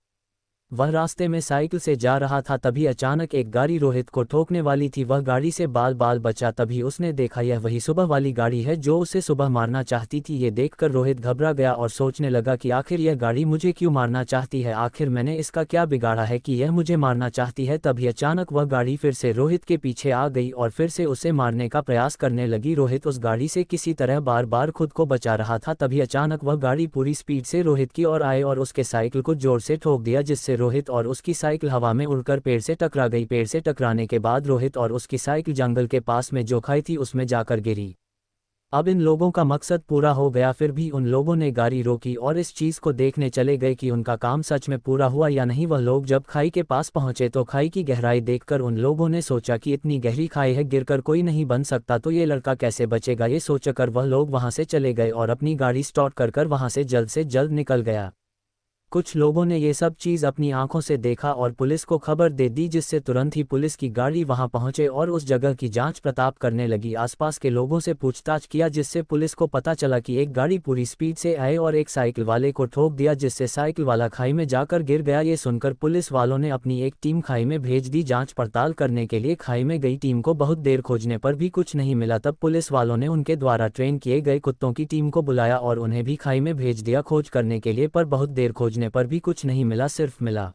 वह रास्ते में साइकिल से जा रहा था, तभी अचानक एक गाड़ी रोहित को ठोकने वाली थी। वह गाड़ी से बाल बाल बचा। तभी उसने देखा यह वही सुबह वाली गाड़ी है जो उसे सुबह मारना चाहती थी। ये देखकर रोहित घबरा गया और सोचने लगा कि आखिर यह गाड़ी मुझे क्यों मारना चाहती है, आखिर मैंने इसका क्या बिगाड़ा है कि यह मुझे मारना चाहती है। तभी अचानक वह गाड़ी फिर से रोहित के पीछे आ गई और फिर से उसे मारने का प्रयास करने लगी। रोहित उस गाड़ी से किसी तरह बार बार खुद को बचा रहा था। तभी अचानक वह गाड़ी पूरी स्पीड से रोहित की ओर आए और उसके साइकिल को जोर से ठोक दिया, जिससे रोहित और उसकी साइकिल हवा में उड़कर पेड़ से टकरा गई। पेड़ से टकराने के बाद रोहित और उसकी साइकिल जंगल के पास में जो खाई थी उसमें जाकर गिरी। अब इन लोगों का मकसद पूरा हो गया, फिर भी उन लोगों ने गाड़ी रोकी और इस चीज़ को देखने चले गए कि उनका काम सच में पूरा हुआ या नहीं। वह लोग जब खाई के पास पहुंचे तो खाई की गहराई देखकर उन लोगों ने सोचा कि इतनी गहरी खाई है, गिरकर कोई नहीं बन सकता, तो ये लड़का कैसे बचेगा। ये सोचकर वह लोग वहां से चले गए और अपनी गाड़ी स्टार्ट कर वहां से जल्द निकल गया। कुछ लोगों ने ये सब चीज़ अपनी आंखों से देखा और पुलिस को खबर दे दी, जिससे तुरंत ही पुलिस की गाड़ी वहां पहुंचे और उस जगह की जांच पड़ताल करने लगी। आसपास के लोगों से पूछताछ किया, जिससे पुलिस को पता चला कि एक गाड़ी पूरी स्पीड से आए और एक साइकिल वाले को ठोक दिया, जिससे साइकिल वाला खाई में जाकर गिर गया। ये सुनकर पुलिस वालों ने अपनी एक टीम खाई में भेज दी जाँच पड़ताल करने के लिए। खाई में गई टीम को बहुत देर खोजने पर भी कुछ नहीं मिला। तब पुलिस वालों ने उनके द्वारा ट्रेन किए गए कुत्तों की टीम को बुलाया और उन्हें भी खाई में भेज दिया खोज करने के लिए, पर बहुत देर खोजने पर भी कुछ नहीं मिला। सिर्फ मिला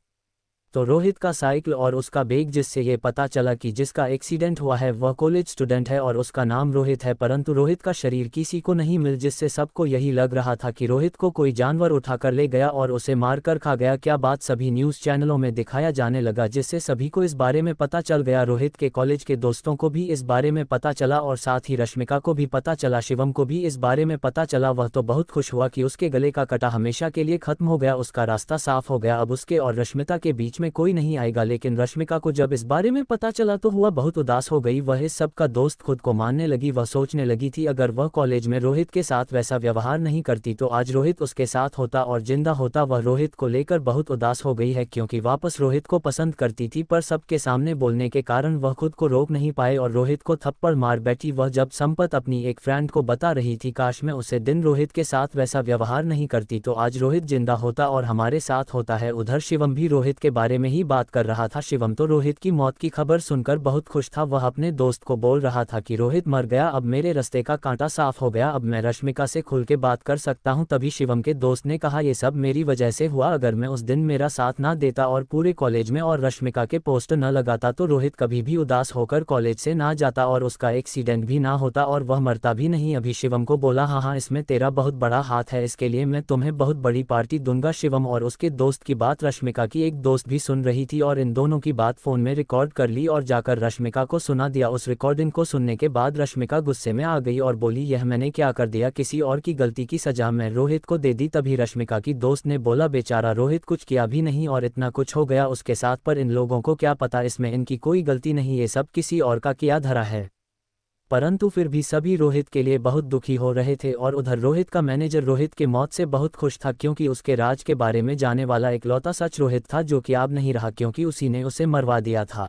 तो रोहित का साइकिल और उसका बैग, जिससे ये पता चला कि जिसका एक्सीडेंट हुआ है वह कॉलेज स्टूडेंट है और उसका नाम रोहित है। परंतु रोहित का शरीर किसी को नहीं मिल, जिससे सबको यही लग रहा था कि रोहित को कोई जानवर उठाकर ले गया और उसे मारकर खा गया। क्या बात सभी न्यूज़ चैनलों में दिखाया जाने लगा, जिससे सभी को इस बारे में पता चल गया। रोहित के कॉलेज के दोस्तों को भी इस बारे में पता चला और साथ ही रश्मिका को भी पता चला, शिवम को भी इस बारे में पता चला। वह तो बहुत खुश हुआ कि उसके गले का कटा हमेशा के लिए खत्म हो गया, उसका रास्ता साफ हो गया। अब उसके और रश्मिका के बीच में कोई नहीं आएगा। लेकिन रश्मिका को जब इस बारे में पता चला तो हुआ बहुत उदास हो गई। वह इस सब का दोस्त खुद को मानने लगी। वह सोचने लगी थी अगर वह कॉलेज में रोहित के साथ वैसा व्यवहार नहीं करती तो आज रोहित उसके साथ होता और जिंदा होता। वह रोहित को लेकर बहुत उदास हो गई है, क्योंकि वापस रोहित को पसंद करती थी, पर सबके सामने बोलने के कारण वह खुद को रोक नहीं पाए और रोहित को थप्पड़ मार बैठी। वह जब संपत अपनी एक फ्रेंड को बता रही थी काश मैं उसे दिन रोहित के साथ वैसा व्यवहार नहीं करती तो आज रोहित जिंदा होता और हमारे साथ होता है। उधर शिवम भी रोहित के बारे में ही बात कर रहा था। शिवम तो रोहित की मौत की खबर सुनकर बहुत खुश था। वह अपने दोस्त को बोल रहा था कि रोहित मर गया, अब मेरे रास्ते का कांटा साफ हो गया, अब मैं रश्मिका से खुल के बात कर सकता हूं। तभी शिवम के दोस्त ने कहा ये सब मेरी वजह से हुआ, अगर मैं उस दिन मेरा साथ ना देता और पूरे कॉलेज में और रश्मिका के पोस्टर न लगाता तो रोहित कभी भी उदास होकर कॉलेज से ना जाता और उसका एक्सीडेंट भी ना होता और वह मरता भी नहीं। अभी शिवम को बोला हाँ इसमें तेरा बहुत बड़ा हाथ है, इसके लिए मैं तुम्हें बहुत बड़ी पार्टी दूंगा। शिवम और उसके दोस्त की बात रश्मिका की एक दोस्त भी सुन रही थी और इन दोनों की बात फोन में रिकॉर्ड कर ली और जाकर रश्मिका को सुना दिया। उस रिकॉर्डिंग को सुनने के बाद रश्मिका गुस्से में आ गई और बोली यह मैंने क्या कर दिया, किसी और की गलती की सजा मैं रोहित को दे दी। तभी रश्मिका की दोस्त ने बोला बेचारा रोहित कुछ किया भी नहीं और इतना कुछ हो गया उसके साथ, पर इन लोगों को क्या पता इसमें इनकी कोई गलती नहीं, ये सब किसी और का किया धरा है। परंतु फिर भी सभी रोहित के लिए बहुत दुखी हो रहे थे और उधर रोहित का मैनेजर रोहित के मौत से बहुत खुश था, क्योंकि उसके राज के बारे में जाने वाला इकलौता सच रोहित था, जो कि अब नहीं रहा क्योंकि उसी ने उसे मरवा दिया था।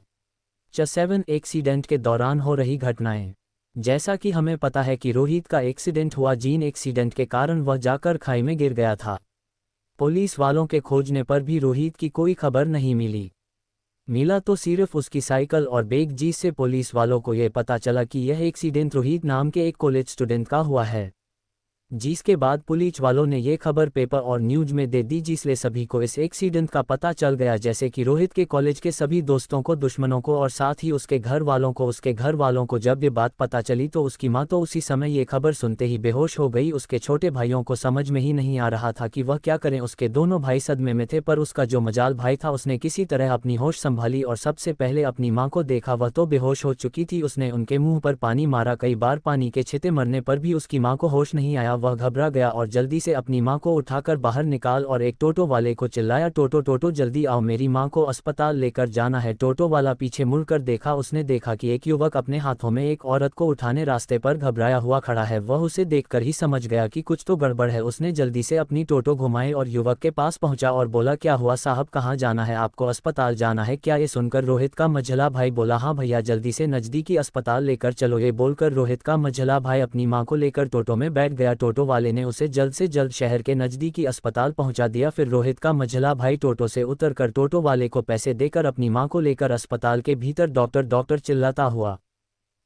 7 एक्सीडेंट के दौरान हो रही घटनाएं। जैसा कि हमें पता है कि रोहित का एक्सीडेंट हुआ, जीन एक्सीडेंट के कारण वह जाकर खाई में गिर गया था। पुलिस वालों के खोजने पर भी रोहित की कोई खबर नहीं मिली। मिला तो सिर्फ उसकी साइकिल और बैग, जिससे पुलिस वालों को यह पता चला कि यह एक्सीडेंट रोहित नाम के एक कॉलेज स्टूडेंट का हुआ है। जिसके बाद पुलिस वालों ने ये खबर पेपर और न्यूज में दे दी, जिससे सभी को इस एक्सीडेंट का पता चल गया। जैसे कि रोहित के कॉलेज के सभी दोस्तों को, दुश्मनों को और साथ ही उसके घर वालों को। उसके घर वालों को जब ये बात पता चली तो उसकी माँ तो उसी समय ये खबर सुनते ही बेहोश हो गई। उसके छोटे भाइयों को समझ में ही नहीं आ रहा था कि वह क्या करें। उसके दोनों भाई सदमे में थे, पर उसका जो मजाल भाई था उसने किसी तरह अपनी होश संभाली और सबसे पहले अपनी माँ को देखा। वह तो बेहोश हो चुकी थी, उसने उनके मुंह पर पानी मारा। कई बार पानी के छींटे मरने पर भी उसकी माँ को होश नहीं आया। वह घबरा गया और जल्दी से अपनी माँ को उठाकर बाहर निकाल और एक टोटो वाले को चिल्लाया, टोटो टोटो जल्दी आओ, मेरी माँ को अस्पताल लेकर जाना है। टोटो वाला पीछे मुड़कर देखा, उसने देखा कि एक युवक अपने हाथों में एक औरत को उठाने रास्ते पर घबराया हुआ खड़ा है। वह उसे देखकर ही समझ गया कि कुछ तो गड़बड़ है। उसने जल्दी से अपनी टोटो घुमाई और युवक के पास पहुंचा और बोला, क्या हुआ साहब, कहाँ जाना है आपको, अस्पताल जाना है क्या? ये सुनकर रोहित का मझला भाई बोला, हाँ भैया जल्दी से नजदीकी अस्पताल लेकर चलो। ये बोलकर रोहित का मझला भाई अपनी माँ को लेकर टोटो में बैठ गया। टोटो वाले ने उसे जल्द से जल्द शहर के नजदीकी अस्पताल पहुंचा दिया। फिर रोहित का मझला भाई टोटो से उतरकर टोटो वाले को पैसे देकर अपनी मां को लेकर अस्पताल के भीतर डॉक्टर डॉक्टर चिल्लाता हुआ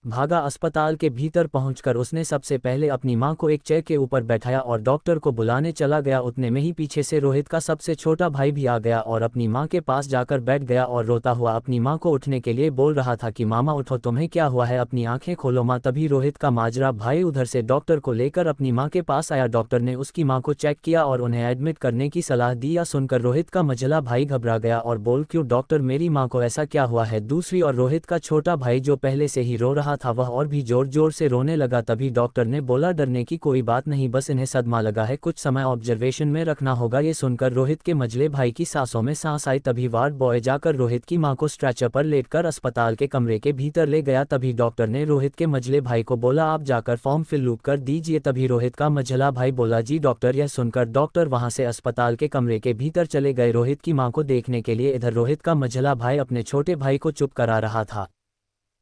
भागा। अस्पताल के भीतर पहुंचकर उसने सबसे पहले अपनी मां को एक चेयर के ऊपर बैठाया और डॉक्टर को बुलाने चला गया। उतने में ही पीछे से रोहित का सबसे छोटा भाई भी आ गया और अपनी मां के पास जाकर बैठ गया और रोता हुआ अपनी मां को उठने के लिए बोल रहा था कि मामा उठो, तुम्हें क्या हुआ है, अपनी आंखें खोलो मां। तभी रोहित का माजरा भाई उधर से डॉक्टर को लेकर अपनी मां के पास आया। डॉक्टर ने उसकी मां को चेक किया और उन्हें एडमिट करने की सलाह दी। या सुनकर रोहित का मझला भाई घबरा गया और बोल, क्यों डॉक्टर, मेरी मां को ऐसा क्या हुआ है? दूसरी और रोहित का छोटा भाई जो पहले से ही रो रहा था वह और भी जोर जोर से रोने लगा। तभी डॉक्टर ने बोला, डरने की कोई बात नहीं, बस इन्हें सदमा लगा है, कुछ समय ऑब्जर्वेशन में रखना होगा। ये सुनकर रोहित के मझले भाई की सांसों में सांस आई। तभी वार्ड बॉय जाकर रोहित की मां को स्ट्रेचर पर लेटकर अस्पताल के कमरे के भीतर ले गया। तभी डॉक्टर ने रोहित के मझले भाई को बोला, आप जाकर फॉर्म फिल कर दीजिए। तभी रोहित का मझला भाई बोला, जी डॉक्टर। यह सुनकर डॉक्टर वहां से अस्पताल के कमरे के भीतर चले गए रोहित की मां को देखने के लिए। इधर रोहित का मझला भाई अपने छोटे भाई को चुप करा रहा था,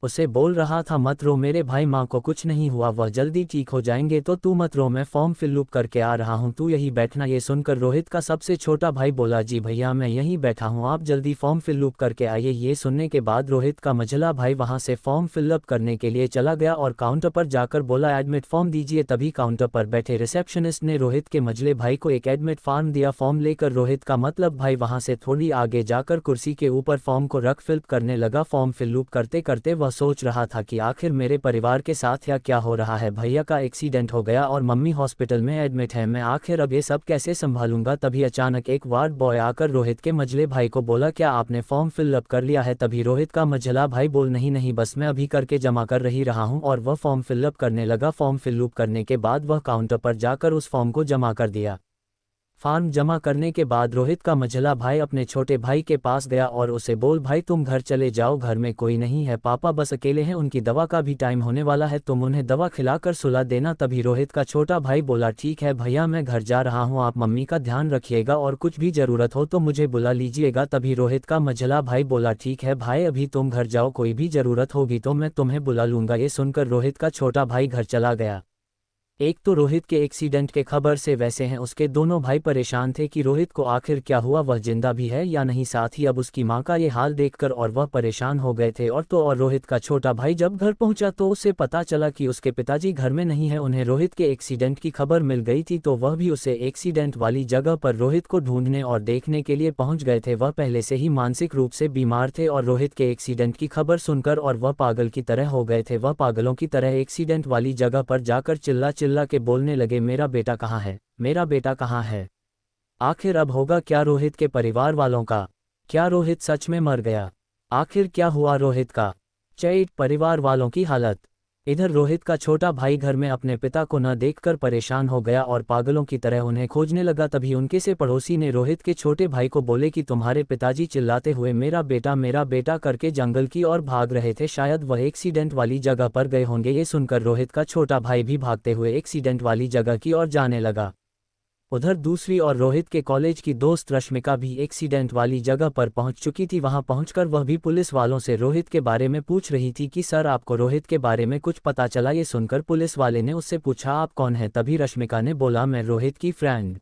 उसे बोल रहा था, मत रो मेरे भाई, माँ को कुछ नहीं हुआ, वह जल्दी ठीक हो जाएंगे, तो तू मत रो, मैं फॉर्म फिल करके आ रहा हूँ, तू यही बैठना। ये सुनकर रोहित का सबसे छोटा भाई बोला, जी भैया मैं यहीं बैठा हूँ, आप जल्दी फॉर्म फिल करके आइए। ये सुनने के बाद रोहित का मझला भाई वहां से फॉर्म फिलअप करने के लिए चला गया और काउंटर पर जाकर बोला, एडमिट फॉर्म दीजिए। तभी काउंटर पर बैठे रिसेप्शनिस्ट ने रोहित के मझले भाई को एक एडमिट फॉर्म दिया। फॉर्म लेकर रोहित का मतलब भाई वहां से थोड़ी आगे जाकर कुर्सी के ऊपर फॉर्म को रख फिल करने लगा। फॉर्म फिल करते करते वह सोच रहा था कि आखिर मेरे परिवार के साथ क्या हो रहा है, भैया का एक्सीडेंट हो गया और मम्मी हॉस्पिटल में एडमिट है, मैं आखिर अब ये सब कैसे संभालूंगा। तभी अचानक एक वार्ड बॉय आकर रोहित के मझले भाई को बोला, क्या आपने फॉर्म फिलअप कर लिया है? तभी रोहित का मझला भाई बोल, नहीं नहीं, बस मैं अभी करके जमा कर रही रहा हूं। और वह फॉर्म फिलअप करने लगा। फॉर्म फिलअप करने के बाद वह काउंटर पर जाकर उस फॉर्म को जमा कर दिया। फॉर्म जमा करने के बाद रोहित का मझला भाई अपने छोटे भाई के पास गया और उसे बोल, भाई तुम घर चले जाओ, घर में कोई नहीं है, पापा बस अकेले हैं, उनकी दवा का भी टाइम होने वाला है, तुम उन्हें दवा खिलाकर सुला देना। तभी रोहित का छोटा भाई बोला, ठीक है भैया मैं घर जा रहा हूँ, आप मम्मी का ध्यान रखिएगा और कुछ भी जरूरत हो तो मुझे बुला लीजिएगा। तभी रोहित का मझला भाई बोला, ठीक है भाई अभी तुम घर जाओ, कोई भी जरूरत होगी तो मैं तुम्हें बुला लूंगा। ये सुनकर रोहित का छोटा भाई घर चला गया। एक तो रोहित के एक्सीडेंट के खबर से वैसे हैं उसके दोनों भाई परेशान थे कि रोहित को आखिर क्या हुआ, वह जिंदा भी है या नहीं। साथ ही अब उसकी मां का ये हाल देखकर और वह परेशान हो गए थे। और रोहित का छोटा भाई जब घर पहुंचा तो उसे पता चला कि उसके पिताजी घर में नहीं है। उन्हें रोहित के एक्सीडेंट की खबर मिल गई थी तो वह भी उसे एक्सीडेंट वाली जगह पर रोहित को ढूंढने और देखने के लिए पहुंच गए थे। वह पहले से ही मानसिक रूप से बीमार थे और रोहित के एक्सीडेंट की खबर सुनकर और वह पागल की तरह हो गए थे। वह पागलों की तरह एक्सीडेंट वाली जगह पर जाकर चिल्ला चिल्ला के बोलने लगे, मेरा बेटा कहाँ है, मेरा बेटा कहाँ है। आखिर अब होगा क्या रोहित के परिवार वालों का? क्या रोहित सच में मर गया? आखिर क्या हुआ रोहित का? चैट परिवार वालों की हालत। इधर रोहित का छोटा भाई घर में अपने पिता को न देखकर परेशान हो गया और पागलों की तरह उन्हें खोजने लगा। तभी उनके से पड़ोसी ने रोहित के छोटे भाई को बोले कि तुम्हारे पिताजी चिल्लाते हुए मेरा बेटा करके जंगल की ओर भाग रहे थे, शायद वह एक्सीडेंट वाली जगह पर गए होंगे। ये सुनकर रोहित का छोटा भाई भी भागते हुए एक्सीडेंट वाली जगह की ओर जाने लगा। उधर दूसरी ओर रोहित के कॉलेज की दोस्त रश्मिका भी एक्सीडेंट वाली जगह पर पहुंच चुकी थी। वहां पहुंचकर वह भी पुलिस वालों से रोहित के बारे में पूछ रही थी कि सर आपको रोहित के बारे में कुछ पता चला? ये सुनकर पुलिस वाले ने उससे पूछा, आप कौन हैं? तभी रश्मिका ने बोला, मैं रोहित की फ्रेंड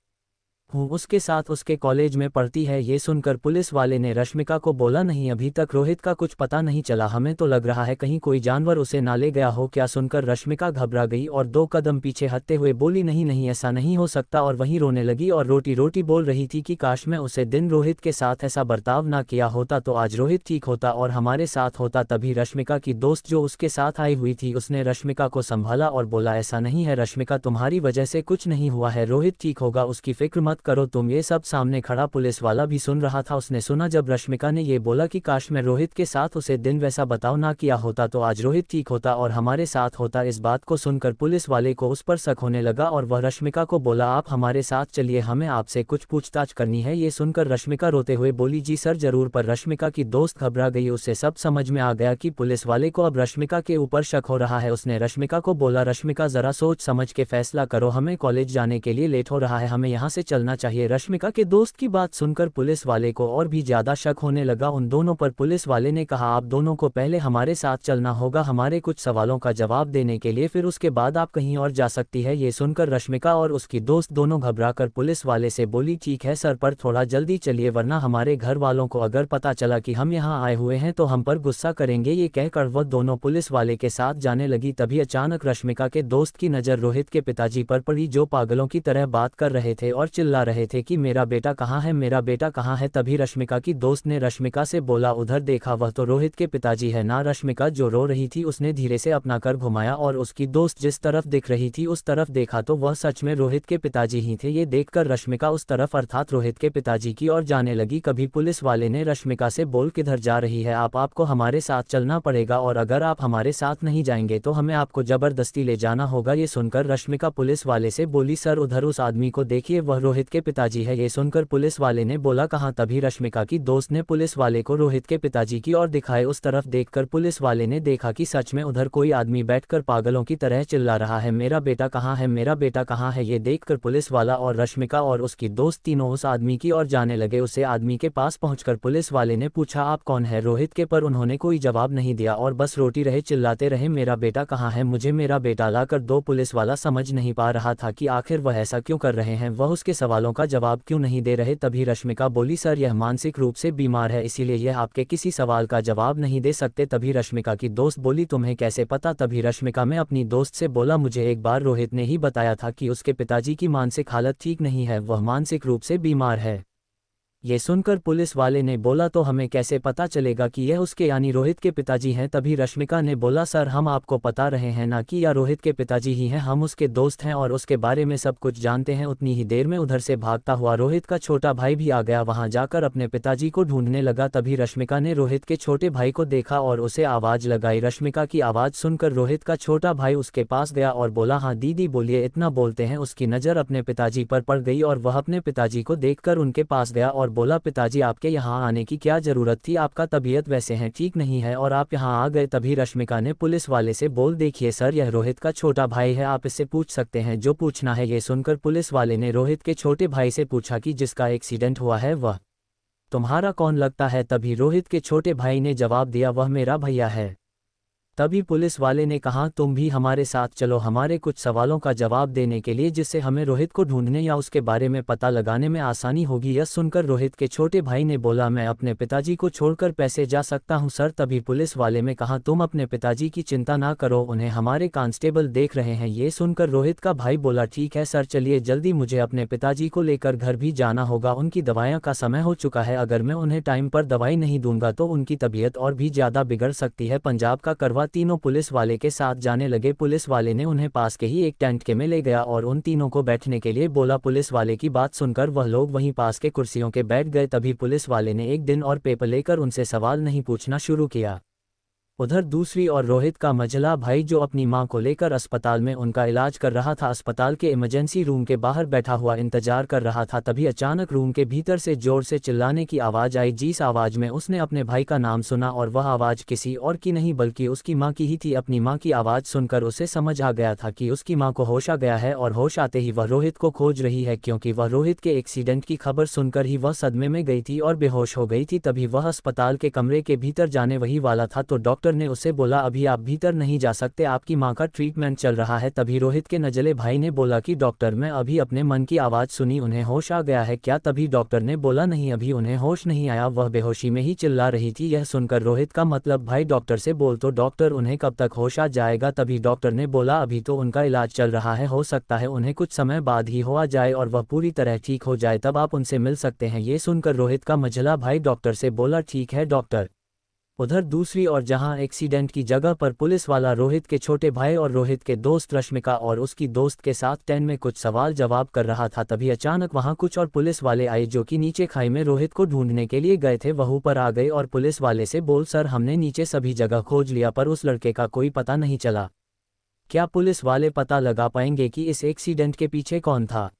हूँ, उसके साथ उसके कॉलेज में पढ़ती है। ये सुनकर पुलिस वाले ने रश्मिका को बोला, नहीं, अभी तक रोहित का कुछ पता नहीं चला, हमें तो लग रहा है कहीं कोई जानवर उसे ना ले गया हो क्या। सुनकर रश्मिका घबरा गई और 2 कदम पीछे हटते हुए बोली, नहीं नहीं, ऐसा नहीं हो सकता, और वहीं रोने लगी और रोटी रोटी बोल रही थी कि काश मैं उसे दिन रोहित के साथ ऐसा बर्ताव ना किया होता तो आज रोहित ठीक होता और हमारे साथ होता। तभी रश्मिका की दोस्त जो उसके साथ आई हुई थी उसने रश्मिका को संभाला और बोला, ऐसा नहीं है रश्मिका, तुम्हारी वजह से कुछ नहीं हुआ है, रोहित ठीक होगा, उसकी फिक्र मत करो तुम। ये सब सामने खड़ा पुलिस वाला भी सुन रहा था। उसने सुना जब रश्मिका ने ये बोला कि काश मैं रोहित के साथ उसे दिन वैसा बर्ताव ना किया होता तो आज रोहित ठीक होता और हमारे साथ होता। इस बात को सुनकर पुलिस वाले को उस पर शक होने लगा और वह रश्मिका को बोला, आप हमारे साथ चलिए, हमें आपसे कुछ पूछताछ करनी है। ये सुनकर रश्मिका रोते हुए बोली, जी सर जरूर। पर रश्मिका की दोस्त घबरा गई, उसे सब समझ में आ गया कि पुलिस वाले को अब रश्मिका के ऊपर शक हो रहा है। उसने रश्मिका को बोला, रश्मिका जरा सोच समझ के फैसला करो, हमें कॉलेज जाने के लिए लेट हो रहा है, हमें यहाँ से चलना चाहिए। रश्मिका के दोस्त की बात सुनकर पुलिस वाले को और भी ज्यादा शक होने लगा उन दोनों पर। पुलिस वाले ने कहा, आप दोनों को पहले हमारे साथ चलना होगा हमारे कुछ सवालों का जवाब देने के लिए, फिर उसके बाद आप कहीं और जा सकती है। ये सुनकर रश्मिका और उसकी दोस्त दोनों घबराकर पुलिस वाले से बोली, ठीक है सर, पर थोड़ा जल्दी चलिए वरना हमारे घर वालों को अगर पता चला कि हम यहाँ आए हुए हैं तो हम पर गुस्सा करेंगे। ये कहकर वह दोनों पुलिस वाले के साथ जाने लगी। तभी अचानक रश्मिका के दोस्त की नज़र रोहित के पिताजी पर पड़ी, जो पागलों की तरह बात कर रहे थे और चिल्ला रहे थे कि मेरा बेटा कहाँ है, मेरा बेटा कहाँ है। तभी रश्मिका की दोस्त ने रश्मिका से बोला, उधर देखा, वह तो रोहित के पिताजी है ना। रश्मिका जो रो रही थी उसने धीरे से अपना कर घुमाया और उसकी दोस्त जिस तरफ दिख रही थी उस तरफ देखा तो वह सच में रोहित के पिताजी ही थे। ये देखकर रश्मिका उस तरफ अर्थात रोहित के पिताजी की ओर जाने लगी। कभी पुलिस वाले ने रश्मिका से बोल, किधर जा रही है आप, आपको हमारे साथ चलना पड़ेगा और अगर आप हमारे साथ नहीं जाएंगे तो हमें आपको जबरदस्ती ले जाना होगा। ये सुनकर रश्मिका पुलिस वाले से बोली, सर उधर उस आदमी को देखिए, वह रोहित के पिताजी है। ये सुनकर पुलिस वाले ने बोला, कहाँ। तभी रश्मिका की दोस्त ने पुलिस वाले को रोहित के पिताजी की ओर दिखाए। उस तरफ देखकर पुलिस वाले ने देखा कि सच में उधर कोई आदमी बैठकर पागलों की तरह चिल्ला रहा है, मेरा बेटा कहाँ है, मेरा बेटा कहाँ है। ये देखकर पुलिस वाला और रश्मिका और उसकी दोस्त तीनों उस आदमी की ओर जाने लगे। उसे आदमी के पास पहुंचकर पुलिस वाले ने पूछा, आप कौन है रोहित के, पर उन्होंने कोई जवाब नहीं दिया और बस रोटी रहे चिल्लाते रहे, मेरा बेटा कहाँ है, मुझे मेरा बेटा ला कर दो। पुलिस वाला समझ नहीं पा रहा था कि आखिर वह ऐसा क्यों कर रहे हैं, वह उसके सवालों का जवाब क्यों नहीं दे रहे। तभी रश्मिका बोली, सर यह मानसिक रूप से बीमार है इसीलिए यह आपके किसी सवाल का जवाब नहीं दे सकते। तभी रश्मिका की दोस्त बोली, तुम्हें कैसे पता। तभी रश्मिका में अपनी दोस्त से बोला, मुझे एक बार रोहित ने ही बताया था कि उसके पिताजी की मानसिक हालत ठीक नहीं है, वह मानसिक रूप से बीमार है। ये सुनकर पुलिस वाले ने बोला, तो हमें कैसे पता चलेगा कि यह उसके यानी रोहित के पिताजी हैं। तभी रश्मिका ने बोला, सर हम आपको बता रहे हैं ना कि यह रोहित के पिताजी ही हैं, हम उसके दोस्त हैं और उसके बारे में सब कुछ जानते हैं। उतनी ही देर में उधर से भागता हुआ रोहित का छोटा भाई भी आ गया, वहां जाकर अपने पिताजी को ढूंढने लगा। तभी रश्मिका ने रोहित के छोटे भाई को देखा और उसे आवाज़ लगाई। रश्मिका की आवाज़ सुनकर रोहित का छोटा भाई उसके पास गया और बोला, हाँ दीदी बोलिए, इतना बोलते हैं। उसकी नज़र अपने पिताजी पर पड़ गई और वह अपने पिताजी को देखकर उनके पास गया और बोला, पिताजी आपके यहाँ आने की क्या ज़रूरत थी, आपका तबीयत वैसे हैं ठीक नहीं है और आप यहाँ आ गए। तभी रश्मिका ने पुलिस वाले से बोल, देखिए सर यह रोहित का छोटा भाई है, आप इससे पूछ सकते हैं जो पूछना है। ये सुनकर पुलिस वाले ने रोहित के छोटे भाई से पूछा कि जिसका एक्सीडेंट हुआ है वह तुम्हारा कौन लगता है। तभी रोहित के छोटे भाई ने जवाब दिया, वह मेरा भैया है। तभी पुलिस वाले ने कहा, तुम भी हमारे साथ चलो हमारे कुछ सवालों का जवाब देने के लिए, जिससे हमें रोहित को ढूंढने या उसके बारे में पता लगाने में आसानी होगी। यह सुनकर रोहित के छोटे भाई ने बोला, मैं अपने पिताजी को छोड़कर पैसे जा सकता हूं सर। तभी पुलिस वाले में कहा, तुम अपने पिताजी की चिंता ना करो, उन्हें हमारे कांस्टेबल देख रहे हैं। ये सुनकर रोहित का भाई बोला, ठीक है सर चलिए जल्दी, मुझे अपने पिताजी को लेकर घर भी जाना होगा, उनकी दवाइयाँ का समय हो चुका है, अगर मैं उन्हें टाइम पर दवाई नहीं दूंगा तो उनकी तबीयत और भी ज़्यादा बिगड़ सकती है। पंजाब का करवा तीनों पुलिस वाले के साथ जाने लगे। पुलिस वाले ने उन्हें पास के ही एक टेंट के में ले गया और उन तीनों को बैठने के लिए बोला। पुलिस वाले की बात सुनकर वह लोग वहीं पास के कुर्सियों के बैठ गए। तभी पुलिस वाले ने एक दिन और पेपर लेकर उनसे सवाल नहीं पूछना शुरू किया। उधर दूसरी ओर रोहित का मझला भाई जो अपनी मां को लेकर अस्पताल में उनका इलाज कर रहा था, अस्पताल के इमरजेंसी रूम के बाहर बैठा हुआ इंतजार कर रहा था। तभी अचानक रूम के भीतर से जोर से चिल्लाने की आवाज़ आई। जिस आवाज़ में उसने अपने भाई का नाम सुना और वह आवाज़ किसी और की नहीं बल्कि उसकी मां की ही थी। अपनी मां की आवाज़ सुनकर उसे समझ आ गया था कि उसकी मां को होश आ गया है और होश आते ही वह रोहित को खोज रही है, क्योंकि वह रोहित के एक्सीडेंट की खबर सुनकर ही वह सदमे में गई थी और बेहोश हो गई थी। तभी वह अस्पताल के कमरे के भीतर जाने वही वाला था तो डॉक्टर डॉक्टर ने उसे बोला अभी आप भीतर नहीं जा सकते, आपकी मां का ट्रीटमेंट चल रहा है। तभी रोहित के नजले भाई ने बोला कि डॉक्टर मैं अभी अपने मन की आवाज़ सुनी, उन्हें होश आ गया है क्या? तभी डॉक्टर ने बोला नहीं अभी उन्हें होश नहीं आया, वह बेहोशी में ही चिल्ला रही थी। यह सुनकर रोहित का मतलब भाई डॉक्टर से बोल तो डॉक्टर उन्हें कब तक होश आ जाएगा? तभी डॉक्टर ने बोला अभी तो उनका इलाज चल रहा है, हो सकता है उन्हें कुछ समय बाद ही हो आ जाए और वह पूरी तरह ठीक हो जाए, तब आप उनसे मिल सकते हैं। ये सुनकर रोहित का मझला भाई डॉक्टर से बोला ठीक है डॉक्टर। उधर दूसरी ओर जहां एक्सीडेंट की जगह पर पुलिस वाला रोहित के छोटे भाई और रोहित के दोस्त रश्मिका और उसकी दोस्त के साथ टेन में कुछ सवाल जवाब कर रहा था, तभी अचानक वहां कुछ और पुलिस वाले आए जो कि नीचे खाई में रोहित को ढूंढने के लिए गए थे। वह ऊपर आ गए और पुलिस वाले से बोल सर हमने नीचे सभी जगह खोज लिया पर उस लड़के का कोई पता नहीं चला, क्या पुलिस वाले पता लगा पाएंगे कि इस एक्सीडेंट के पीछे कौन था?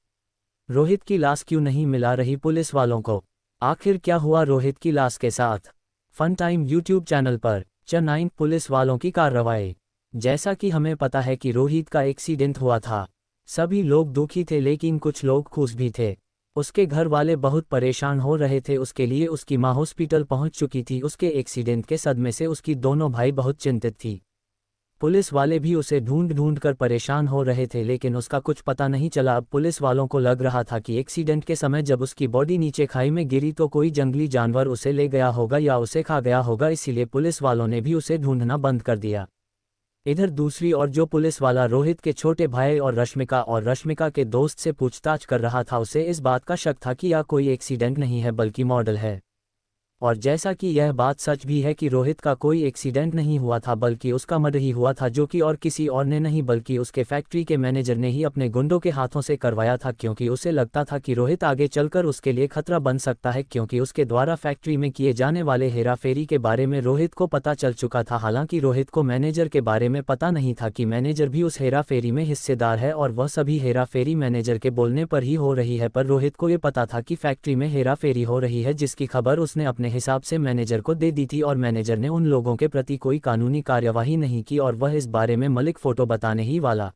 रोहित की लाश क्यों नहीं मिला रही पुलिस वालों को? आखिर क्या हुआ रोहित की लाश के साथ? फन टाइम यूट्यूब चैनल पर चेन्नई पुलिस वालों की कार्रवाई। जैसा कि हमें पता है कि रोहित का एक्सीडेंट हुआ था, सभी लोग दुखी थे लेकिन कुछ लोग खुश भी थे। उसके घर वाले बहुत परेशान हो रहे थे, उसके लिए उसकी मां हॉस्पिटल पहुंच चुकी थी। उसके एक्सीडेंट के सदमे से उसकी दोनों भाई बहुत चिंतित थी। पुलिस वाले भी उसे ढूंढ ढूंढ कर परेशान हो रहे थे लेकिन उसका कुछ पता नहीं चला। अब पुलिस वालों को लग रहा था कि एक्सीडेंट के समय जब उसकी बॉडी नीचे खाई में गिरी तो कोई जंगली जानवर उसे ले गया होगा या उसे खा गया होगा, इसीलिए पुलिस वालों ने भी उसे ढूंढना बंद कर दिया। इधर दूसरी ओर जो पुलिस वाला रोहित के छोटे भाई और रश्मिका के दोस्त से पूछताछ कर रहा था, उसे इस बात का शक था कि यह कोई एक्सीडेंट नहीं है बल्कि मॉडल है। और जैसा कि यह बात सच भी है कि रोहित का कोई एक्सीडेंट नहीं हुआ था बल्कि उसका मर्डर ही हुआ था, जो कि और किसी और ने नहीं बल्कि उसके फैक्ट्री के मैनेजर ने ही अपने गुंडों के हाथों से करवाया था, क्योंकि उसे लगता था कि रोहित आगे चलकर उसके लिए खतरा बन सकता है, क्योंकि उसके द्वारा फैक्ट्री में किए जाने वाले हेराफेरी के बारे में रोहित को पता चल चुका था। हालांकि रोहित को मैनेजर के बारे में पता नहीं था कि मैनेजर भी उस हेराफेरी में हिस्सेदार है और वह सभी हेराफेरी मैनेजर के बोलने पर ही हो रही है। पर रोहित को ये पता था कि फैक्ट्री में हेराफेरी हो रही है, जिसकी खबर उसने अपने हिसाब से मैनेजर को दे दी थी और मैनेजर ने उन लोगों के प्रति कोई कानूनी कार्यवाही नहीं की और वह इस बारे में मलिक फोटो बताने ही वाला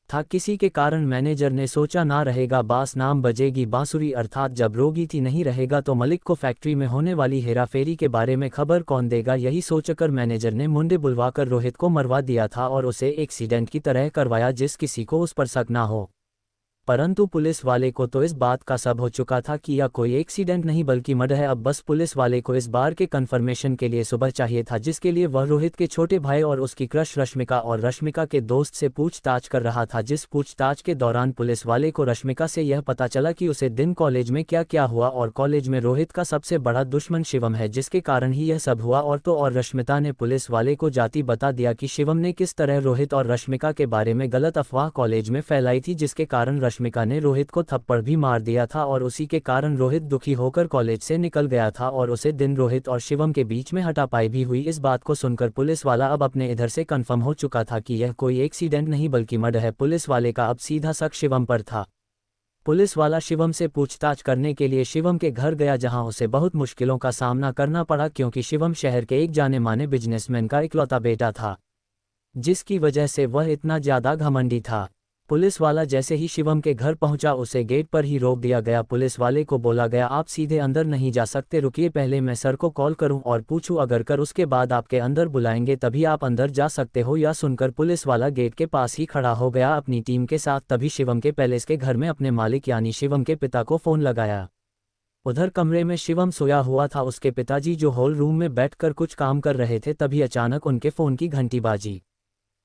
था। किसी के कारण मैनेजर ने सोचा ना रहेगा बास नाम बजेगी बांसुरी, अर्थात जब रोगी थी नहीं रहेगा तो मलिक को फैक्ट्री में होने वाली हेराफेरी के बारे में खबर कौन देगा। यही सोचकर मैनेजर ने मुंडे बुलवाकर रोहित को मरवा दिया था और उसे एक्सीडेंट की तरह करवाया जिस किसी को उस पर शक ना हो। परंतु पुलिस वाले को तो इस बात का सब हो चुका था कि यह कोई एक्सीडेंट नहीं बल्कि मर्डर है। अब बस पुलिस वाले को इस बार के कंफर्मेशन के लिए सुबह चाहिए था, जिसके लिए वह रोहित के छोटे भाई और उसकी क्रश रश्मिका के दोस्त से पूछताछ कर रहा था। जिस पूछताछ के दौरान पुलिस वाले को रश्मिका से यह पता चला कि उसे दिन कॉलेज में क्या क्या हुआ और कॉलेज में रोहित का सबसे बड़ा दुश्मन शिवम है, जिसके कारण ही यह सब हुआ। और रश्मिता ने पुलिस वाले को जाती बता दिया कि शिवम ने किस तरह रोहित और रश्मिका के बारे में गलत अफवाह कॉलेज में फैलाई थी, जिसके कारण रश्मिका ने रोहित को थप्पड़ भी मार दिया था और उसी के कारण रोहित दुखी होकर कॉलेज से निकल गया था और उसे दिन रोहित और शिवम के बीच में हाथापाई भी हुई। इस बात को सुनकर पुलिस वाला अब अपने इधर से कंफर्म हो चुका था कि यह कोई एक्सीडेंट नहीं बल्कि मर्डर है। पुलिस वाले का अब सीधा शक शिवम पर था। पुलिस वाला शिवम से पूछताछ करने के लिए शिवम के घर गया, जहां उसे बहुत मुश्किलों का सामना करना पड़ा, क्योंकि शिवम शहर के एक जाने माने बिजनेसमैन का इकलौता बेटा था, जिसकी वजह से वह इतना ज्यादा घमंडी था। पुलिस वाला जैसे ही शिवम के घर पहुंचा उसे गेट पर ही रोक दिया गया। पुलिस वाले को बोला गया आप सीधे अंदर नहीं जा सकते, रुकिए पहले मैं सर को कॉल करूं और पूछूं, अगर कर उसके बाद आपके अंदर बुलाएंगे तभी आप अंदर जा सकते हो। यह सुनकर पुलिस वाला गेट के पास ही खड़ा हो गया अपनी टीम के साथ। तभी शिवम के पैलेस के घर में अपने मालिक यानी शिवम के पिता को फोन लगाया। उधर कमरे में शिवम सोया हुआ था, उसके पिताजी जो हॉल रूम में बैठकर कुछ काम कर रहे थे, तभी अचानक उनके फोन की घंटी बाजी।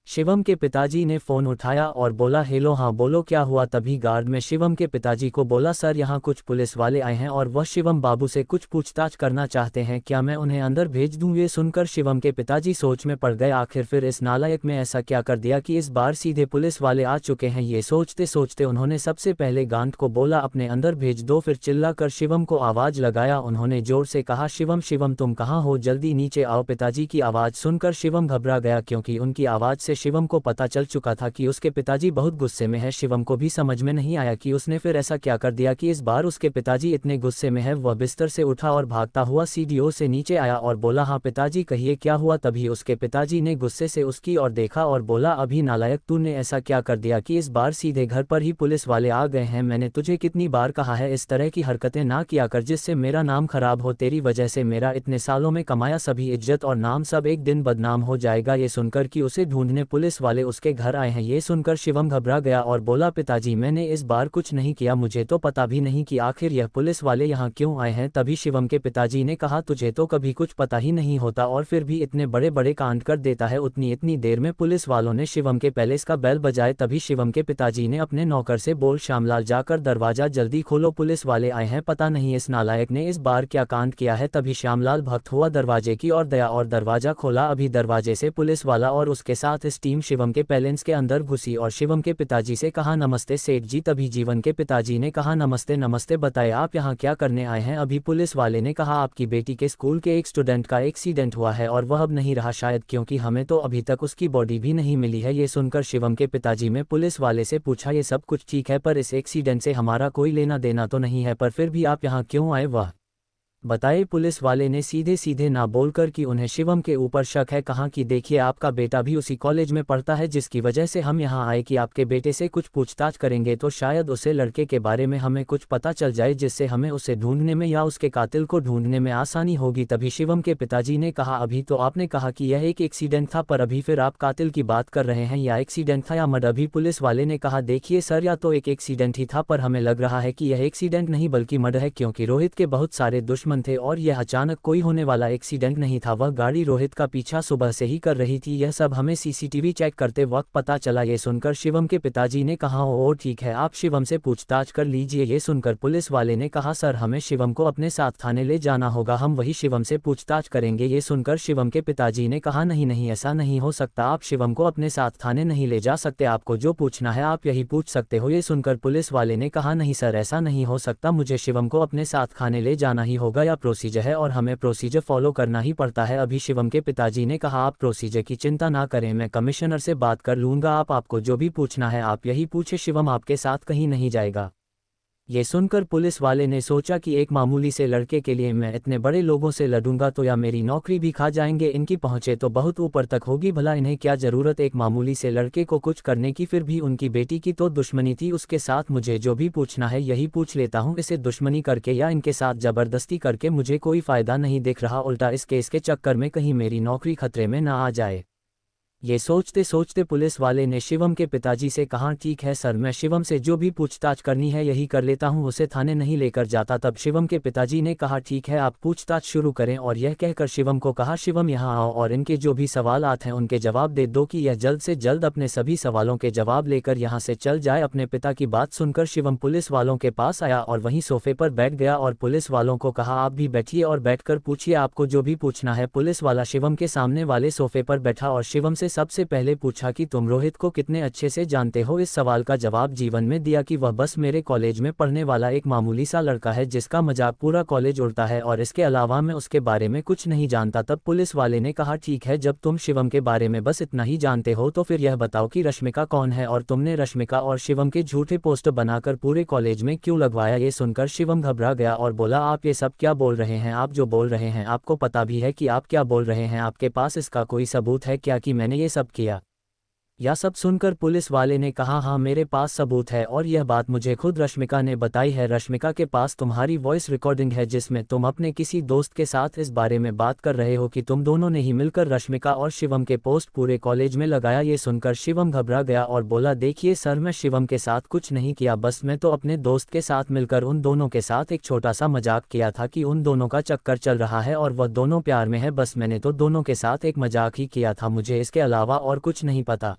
शिवम के पिताजी ने फोन उठाया और बोला हेलो हाँ बोलो क्या हुआ। तभी गार्ड में शिवम के पिताजी को बोला सर यहाँ कुछ पुलिस वाले आए हैं और वह शिवम बाबू से कुछ पूछताछ करना चाहते हैं, क्या मैं उन्हें अंदर भेज दूं। ये सुनकर शिवम के पिताजी सोच में पड़ गए, आखिर फिर इस नालायक में ऐसा क्या कर दिया कि इस बार सीधे पुलिस वाले आ चुके हैं। ये सोचते सोचते उन्होंने सबसे पहले गांड को बोला अपने अंदर भेज दो, फिर चिल्ला कर शिवम को आवाज लगाया। उन्होंने जोर से कहा शिवम तुम कहाँ हो, जल्दी नीचे आओ। पिताजी की आवाज सुनकर शिवम घबरा गया, क्योंकि उनकी आवाज से से शिवम को पता चल चुका था कि उसके पिताजी बहुत गुस्से में है। शिवम को भी समझ में नहीं आया कि उसने फिर ऐसा क्या कर दिया कि इस बार उसके पिताजी इतने गुस्से में है। वह बिस्तर से उठा और भागता हुआ सीढ़ियों से नीचे आया और बोला, हाँ पिताजी कहिए क्या हुआ। तभी उसके पिताजी ने गुस्से से उसकी ओर देखा और बोला, अभी नालायक तूने ऐसा क्या कर दिया कि इस बार सीधे घर पर ही पुलिस वाले आ गए हैं। मैंने तुझे कितनी बार कहा है इस तरह की हरकतें ना किया कर जिससे मेरा नाम खराब हो। तेरी वजह से मेरा इतने सालों में कमाया सभी इज्जत और नाम सब एक दिन बदनाम हो जाएगा। ये सुनकर कि उसे ढूंढने पुलिस वाले उसके घर आए हैं, ये सुनकर शिवम घबरा गया और बोला, पिताजी मैंने इस बार कुछ नहीं किया, मुझे तो पता भी नहीं कि आखिर यह पुलिस वाले यहाँ क्यों आए हैं। तभी शिवम के पिताजी ने कहा, तुझे तो कभी कुछ पता ही नहीं होता और फिर भी इतने बड़े बड़े कांड कर देता है। इतनी देर में पुलिस वालों ने शिवम के पैलेस का बेल बजाए। तभी शिवम के पिताजी ने अपने नौकर से बोल, श्यामलाल जाकर दरवाजा जल्दी खोलो, पुलिस वाले आए हैं, पता नहीं इस नालायक ने इस बार क्या कांड किया है। तभी श्यामलाल भक्त हुआ दरवाजे की ओर गया और दरवाजा खोला। अभी दरवाजे से पुलिस वाला और उसके साथ इस टीम शिवम के पैलेस के अंदर घुसी और शिवम के पिताजी से कहा, नमस्ते सेठ जी। तभी जीवन के पिताजी ने कहा, नमस्ते नमस्ते, बताए आप यहाँ क्या करने आए हैं। अभी पुलिस वाले ने कहा, आपकी बेटी के स्कूल के एक स्टूडेंट का एक्सीडेंट हुआ है और वह अब नहीं रहा शायद, क्योंकि हमें तो अभी तक उसकी बॉडी भी नहीं मिली है। ये सुनकर शिवम के पिताजी ने पुलिस वाले से पूछा, ये सब कुछ ठीक है पर इस एक्सीडेंट से हमारा कोई लेना देना तो नहीं है, पर फिर भी आप यहाँ क्यों आए वह बताए। पुलिस वाले ने सीधे सीधे ना बोलकर कि उन्हें शिवम के ऊपर शक है, कहा कि देखिए आपका बेटा भी उसी कॉलेज में पढ़ता है जिसकी वजह से हम यहाँ आए कि आपके बेटे से कुछ पूछताछ करेंगे तो शायद उसे लड़के के बारे में हमें कुछ पता चल जाए जिससे हमें उसे ढूंढने में या उसके कातिल को ढूंढने में आसानी होगी। तभी शिवम के पिताजी ने कहा, अभी तो आपने कहा कि यह एक एक्सीडेंट था, पर अभी फिर आप कातिल की बात कर रहे हैं, या एक्सीडेंट था या मर्डर। अभी पुलिस वाले ने कहा, देखिए सर या तो एक एक्सीडेंट ही था पर हमें लग रहा है कि यह एक्सीडेंट नहीं बल्कि मर्डर है, क्योंकि रोहित के बहुत सारे दुश्मन थे और यह अचानक कोई होने वाला एक्सीडेंट नहीं था। वह गाड़ी रोहित का पीछा सुबह से ही कर रही थी, यह सब हमें सीसीटीवी चेक करते वक्त पता चला। ये सुनकर शिवम के पिताजी ने कहा, ओ ठीक है, आप शिवम से पूछताछ कर लीजिए। ये सुनकर पुलिस वाले ने कहा, सर हमें शिवम को अपने साथ थाने ले जाना होगा, हम वही शिवम से पूछताछ करेंगे। ये सुनकर शिवम के पिताजी ने कहा, नहीं नहीं ऐसा नहीं हो सकता, आप शिवम को अपने साथ थाने नहीं ले जा सकते, आपको जो पूछना है आप यही पूछ सकते हो। ये सुनकर पुलिस वाले ने कहा, नहीं सर ऐसा नहीं हो सकता, मुझे शिवम को अपने साथ थाने ले जाना ही होगा, या प्रोसीजर है और हमें प्रोसीजर फॉलो करना ही पड़ता है। अभी शिवम के पिताजी ने कहा, आप प्रोसीजर की चिंता ना करें, मैं कमिश्नर से बात कर लूंगा, आपको जो भी पूछना है आप यही पूछे, शिवम आपके साथ कहीं नहीं जाएगा। ये सुनकर पुलिस वाले ने सोचा कि एक मामूली से लड़के के लिए मैं इतने बड़े लोगों से लड़ूंगा तो या मेरी नौकरी भी खा जाएंगे, इनकी पहुंचे तो बहुत ऊपर तक होगी, भला इन्हें क्या जरूरत एक मामूली से लड़के को कुछ करने की। फिर भी उनकी बेटी की तो दुश्मनी थी उसके साथ, मुझे जो भी पूछना है यही पूछ लेता हूं, इसे दुश्मनी करके या इनके साथ जबरदस्ती करके मुझे कोई फायदा नहीं दिख रहा, उल्टा इस केस के चक्कर में कहीं मेरी नौकरी खतरे में ना आ जाए। ये सोचते सोचते पुलिस वाले ने शिवम के पिताजी से कहा, ठीक है सर, मैं शिवम से जो भी पूछताछ करनी है यही कर लेता हूं, उसे थाने नहीं लेकर जाता। तब शिवम के पिताजी ने कहा, ठीक है आप पूछताछ शुरू करें, और यह कहकर शिवम को कहा, शिवम यहाँ आओ और इनके जो भी सवालात हैं उनके जवाब दे दो कि यह जल्द से जल्द अपने सभी सवालों के जवाब लेकर यहाँ से चल जाए। अपने पिता की बात सुनकर शिवम पुलिस वालों के पास आया और वहीं सोफे पर बैठ गया और पुलिस वालों को कहा, आप भी बैठिए और बैठकर पूछिए आपको जो भी पूछना है। पुलिस वाला शिवम के सामने वाले सोफे पर बैठा और शिवम से सबसे पहले पूछा कि तुम रोहित को कितने अच्छे से जानते हो। इस सवाल का जवाब जीवन में दिया कि वह बस मेरे कॉलेज में पढ़ने वाला एक मामूली सा लड़का है जिसका मजाक पूरा कॉलेज उड़ता है और इसके अलावा मैं उसके बारे में कुछ नहीं जानता। तब पुलिस वाले ने कहा, ठीक है, जब तुम शिवम के बारे में बस इतना ही जानते हो तो फिर यह बताओ कि रश्मिका कौन है और तुमने रश्मिका और शिवम के झूठे पोस्टर बनाकर पूरे कॉलेज में क्यों लगवाया। ये सुनकर शिवम घबरा गया और बोला, आप ये सब क्या बोल रहे हैं, आप जो बोल रहे हैं आपको पता भी है कि आप क्या बोल रहे हैं, आपके पास इसका कोई सबूत है क्या कि मैंने ये सब किया। यह सब सुनकर पुलिस वाले ने कहा, हाँ मेरे पास सबूत है और यह बात मुझे खुद रश्मिका ने बताई है। रश्मिका के पास तुम्हारी वॉइस रिकॉर्डिंग है जिसमें तुम अपने किसी दोस्त के साथ इस बारे में बात कर रहे हो कि तुम दोनों ने ही मिलकर रश्मिका और शिवम के पोस्ट पूरे कॉलेज में लगाया। ये सुनकर शिवम घबरा गया और बोला, देखिए सर, मैं शिवम के साथ कुछ नहीं किया, बस मैं तो अपने दोस्त के साथ मिलकर उन दोनों के साथ एक छोटा सा मजाक किया था कि उन दोनों का चक्कर चल रहा है और वह दोनों प्यार में है, बस मैंने तो दोनों के साथ एक मजाक ही किया था, मुझे इसके अलावा और कुछ नहीं पता।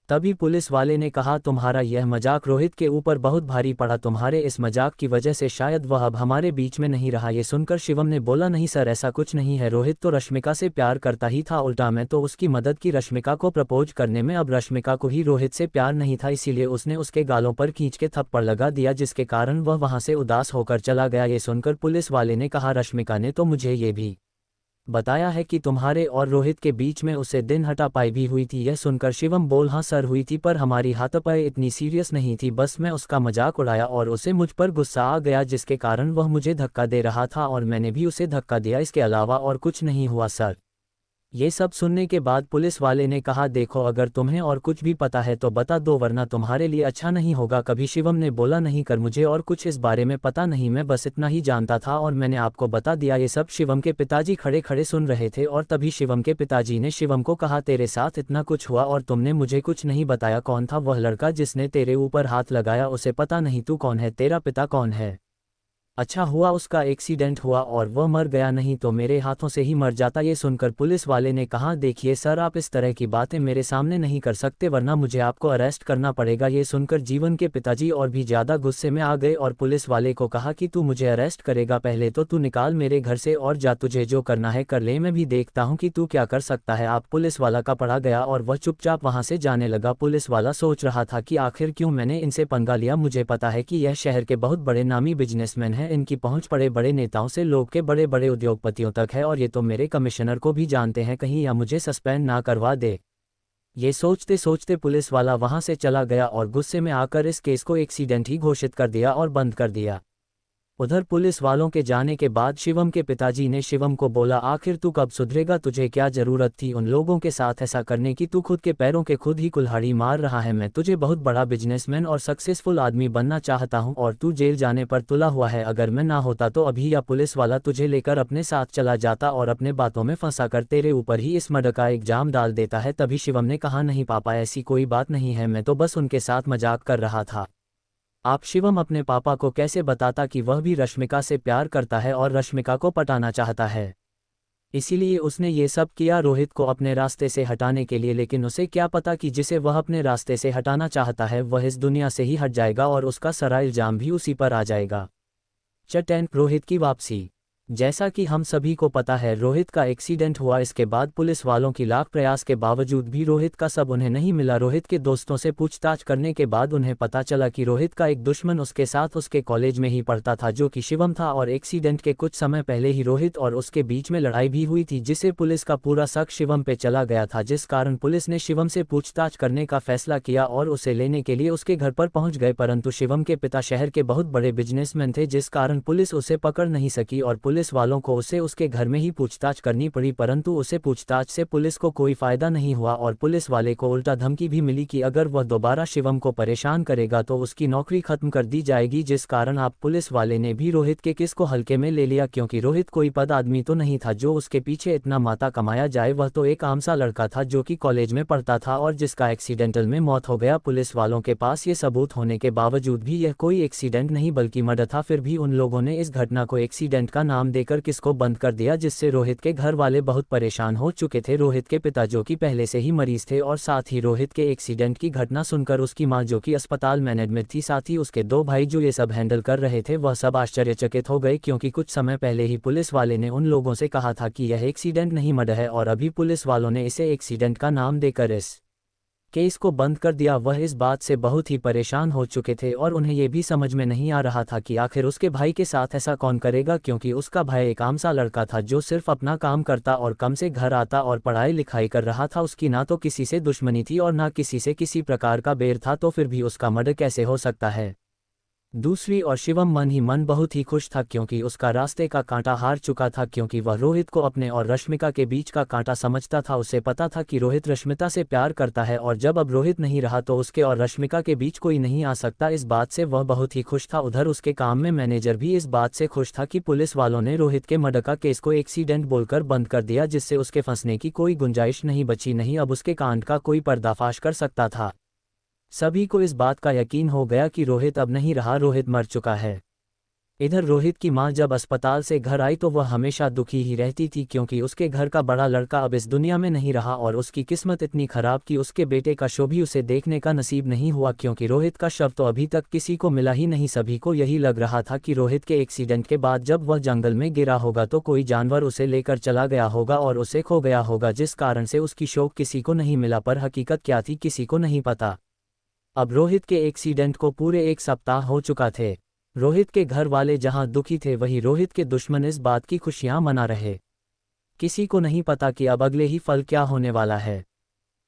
तभी पुलिस वाले ने कहा, तुम्हारा यह मजाक रोहित के ऊपर बहुत भारी पड़ा, तुम्हारे इस मजाक की वजह से शायद वह अब हमारे बीच में नहीं रहा। ये सुनकर शिवम ने बोला, नहीं सर ऐसा कुछ नहीं है, रोहित तो रश्मिका से प्यार करता ही था, उल्टा मैं तो उसकी मदद की रश्मिका को प्रपोज करने में। अब रश्मिका को ही रोहित से प्यार नहीं था, इसीलिए उसने उसके गालों पर खींच के थप्पड़ लगा दिया जिसके कारण वह वहां से उदास होकर चला गया। ये सुनकर पुलिस वाले ने कहा, रश्मिका ने तो मुझे ये भी बताया है कि तुम्हारे और रोहित के बीच में उसे दिन हटापाई भी हुई थी। यह सुनकर शिवम बोल हाँ सर हुई थी, पर हमारी हाथापाई इतनी सीरियस नहीं थी, बस मैं उसका मजाक उड़ाया और उसे मुझ पर गुस्सा आ गया जिसके कारण वह मुझे धक्का दे रहा था और मैंने भी उसे धक्का दिया, इसके अलावा और कुछ नहीं हुआ सर। ये सब सुनने के बाद पुलिस वाले ने कहा देखो अगर तुम्हें और कुछ भी पता है तो बता दो वरना तुम्हारे लिए अच्छा नहीं होगा कभी। शिवम ने बोला नहीं कर, मुझे और कुछ इस बारे में पता नहीं, मैं बस इतना ही जानता था और मैंने आपको बता दिया। ये सब शिवम के पिताजी खड़े खड़े सुन रहे थे और तभी शिवम के पिताजी ने शिवम को कहा तेरे साथ इतना कुछ हुआ और तुमने मुझे कुछ नहीं बताया, कौन था वह लड़का जिसने तेरे ऊपर हाथ लगाया, उसे पता नहीं, तू कौन है, तेरा पिता कौन है? अच्छा हुआ उसका एक्सीडेंट हुआ और वह मर गया, नहीं तो मेरे हाथों से ही मर जाता। ये सुनकर पुलिस वाले ने कहा देखिए सर आप इस तरह की बातें मेरे सामने नहीं कर सकते वरना मुझे आपको अरेस्ट करना पड़ेगा। ये सुनकर जीवन के पिताजी और भी ज़्यादा गुस्से में आ गए और पुलिस वाले को कहा कि तू मुझे अरेस्ट करेगा, पहले तो तू निकाल मेरे घर से और जा, तुझे जो करना है कर ले, मैं भी देखता हूँ कि तू क्या कर सकता है। आप पुलिस वाला का पड़ा गया और वह चुपचाप वहाँ से जाने लगा। पुलिस वाला सोच रहा था कि आखिर क्यों मैंने इनसे पंगा लिया, मुझे पता है कि यह शहर के बहुत बड़े नामी बिजनेसमैन हैं, इनकी पहुंच बड़े बड़े नेताओं से लोग के बड़े बड़े उद्योगपतियों तक है और ये तो मेरे कमिश्नर को भी जानते हैं, कहीं या मुझे सस्पेंड ना करवा दे। ये सोचते सोचते पुलिस वाला वहां से चला गया और गुस्से में आकर इस केस को एक्सीडेंट ही घोषित कर दिया और बंद कर दिया। उधर पुलिस वालों के जाने के बाद शिवम के पिताजी ने शिवम को बोला आखिर तू कब सुधरेगा, तुझे क्या जरूरत थी उन लोगों के साथ ऐसा करने की, तू खुद के पैरों के खुद ही कुल्हाड़ी मार रहा है। मैं तुझे बहुत बड़ा बिजनेसमैन और सक्सेसफुल आदमी बनना चाहता हूं और तू जेल जाने पर तुला हुआ है, अगर मैं ना होता तो अभी या पुलिस वाला तुझे लेकर अपने साथ चला जाता और अपने बातों में फंसा कर तेरे ऊपर ही इस मर्डर का इल्जाम डाल देता है। तभी शिवम ने कहा नहीं पापा ऐसी कोई बात नहीं है, मैं तो बस उनके साथ मजाक कर रहा था। आप शिवम अपने पापा को कैसे बताता कि वह भी रश्मिका से प्यार करता है और रश्मिका को पटाना चाहता है, इसीलिए उसने ये सब किया रोहित को अपने रास्ते से हटाने के लिए। लेकिन उसे क्या पता कि जिसे वह अपने रास्ते से हटाना चाहता है वह इस दुनिया से ही हट जाएगा और उसका सारा इल्जाम भी उसी पर आ जाएगा। चटैन रोहित की वापसी। जैसा कि हम सभी को पता है रोहित का एक्सीडेंट हुआ, इसके बाद पुलिस वालों की लाख प्रयास के बावजूद भी रोहित का शव उन्हें नहीं मिला। रोहित के दोस्तों से पूछताछ करने के बाद उन्हें पता चला कि रोहित का एक दुश्मन उसके साथ उसके कॉलेज में ही पढ़ता था जो कि शिवम था और एक्सीडेंट के कुछ समय पहले ही रोहित और उसके बीच में लड़ाई भी हुई थी जिससे पुलिस का पूरा शक शिवम पे चला गया था, जिस कारण पुलिस ने शिवम से पूछताछ करने का फैसला किया और उसे लेने के लिए उसके घर पर पहुंच गए। परंतु शिवम के पिता शहर के बहुत बड़े बिजनेसमैन थे जिस कारण पुलिस उसे पकड़ नहीं सकी और पुलिस वालों को उसके घर में ही पूछताछ करनी पड़ी, परंतु उसे पूछताछ से पुलिस को कोई फायदा नहीं हुआ और पुलिस वाले को उल्टा धमकी भी मिली कि अगर वह दोबारा शिवम को परेशान करेगा तो उसकी नौकरी खत्म कर दी जाएगी, जिस कारण आप पुलिस वाले ने भी रोहित के केस को हल्के में ले लिया क्योंकि रोहित कोई पद आदमी तो नहीं था जो उसके पीछे इतना माता कमाया जाए, वह तो एक आम सा लड़का था जो कि कॉलेज में पढ़ता था और जिसका एक्सीडेंटल में मौत हो गया। पुलिस वालों के पास ये सबूत होने के बावजूद भी यह कोई एक्सीडेंट नहीं बल्कि मर्डर था, फिर भी उन लोगों ने इस घटना को एक्सीडेंट का नाम देकर किसको बंद कर दिया, जिससे रोहित के घर वाले बहुत परेशान हो चुके थे। रोहित के पिता जो कि पहले से ही मरीज थे और साथ ही रोहित के एक्सीडेंट की घटना सुनकर उसकी मां जो कि अस्पताल में एडमिट थी, साथ ही उसके दो भाई जो ये सब हैंडल कर रहे थे, वह सब आश्चर्यचकित हो गए क्योंकि कुछ समय पहले ही पुलिस वाले ने उन लोगों से कहा था कि यह एक्सीडेंट नहीं मर्डर है और अभी पुलिस वालों ने इसे एक्सीडेंट का नाम देकर इस केस को बंद कर दिया। वह इस बात से बहुत ही परेशान हो चुके थे और उन्हें यह भी समझ में नहीं आ रहा था कि आखिर उसके भाई के साथ ऐसा कौन करेगा क्योंकि उसका भाई एक आम सा लड़का था जो सिर्फ अपना काम करता और कम से घर आता और पढ़ाई लिखाई कर रहा था। उसकी ना तो किसी से दुश्मनी थी और ना किसी से किसी प्रकार का बैर था, तो फिर भी उसका मर्डर कैसे हो सकता है। दूसरी और शिवम मन ही मन बहुत ही खुश था क्योंकि उसका रास्ते का कांटा हार चुका था क्योंकि वह रोहित को अपने और रश्मिका के बीच का कांटा समझता था। उसे पता था कि रोहित रश्मिता से प्यार करता है और जब अब रोहित नहीं रहा तो उसके और रश्मिका के बीच कोई नहीं आ सकता, इस बात से वह बहुत ही खुश था। उधर उसके काम में मैनेजर भी इस बात से खुश था कि पुलिस वालों ने रोहित के मर्डर का केस को एक्सीडेंट बोलकर बंद कर दिया, जिससे उसके फंसने की कोई गुंजाइश नहीं बची, नहीं अब उसके कांड का कोई पर्दाफाश कर सकता था। सभी को इस बात का यकीन हो गया कि रोहित अब नहीं रहा, रोहित मर चुका है। इधर रोहित की मां जब अस्पताल से घर आई तो वह हमेशा दुखी ही रहती थी क्योंकि उसके घर का बड़ा लड़का अब इस दुनिया में नहीं रहा और उसकी किस्मत इतनी खराब कि उसके बेटे का शव भी उसे देखने का नसीब नहीं हुआ क्योंकि रोहित का शव तो अभी तक किसी को मिला ही नहीं। सभी को यही लग रहा था कि रोहित के एक्सीडेंट के बाद जब वह जंगल में गिरा होगा तो कोई जानवर उसे लेकर चला गया होगा और उसे खो गया होगा, जिस कारण से उसकी शव किसी को नहीं मिला, पर हकीकत क्या थी किसी को नहीं पता। अब रोहित के एक्सीडेंट को पूरे एक सप्ताह हो चुका थे। रोहित के घर वाले जहां दुखी थे वहीं रोहित के दुश्मन इस बात की खुशियां मना रहे। किसी को नहीं पता कि अब अगले ही पल क्या होने वाला है।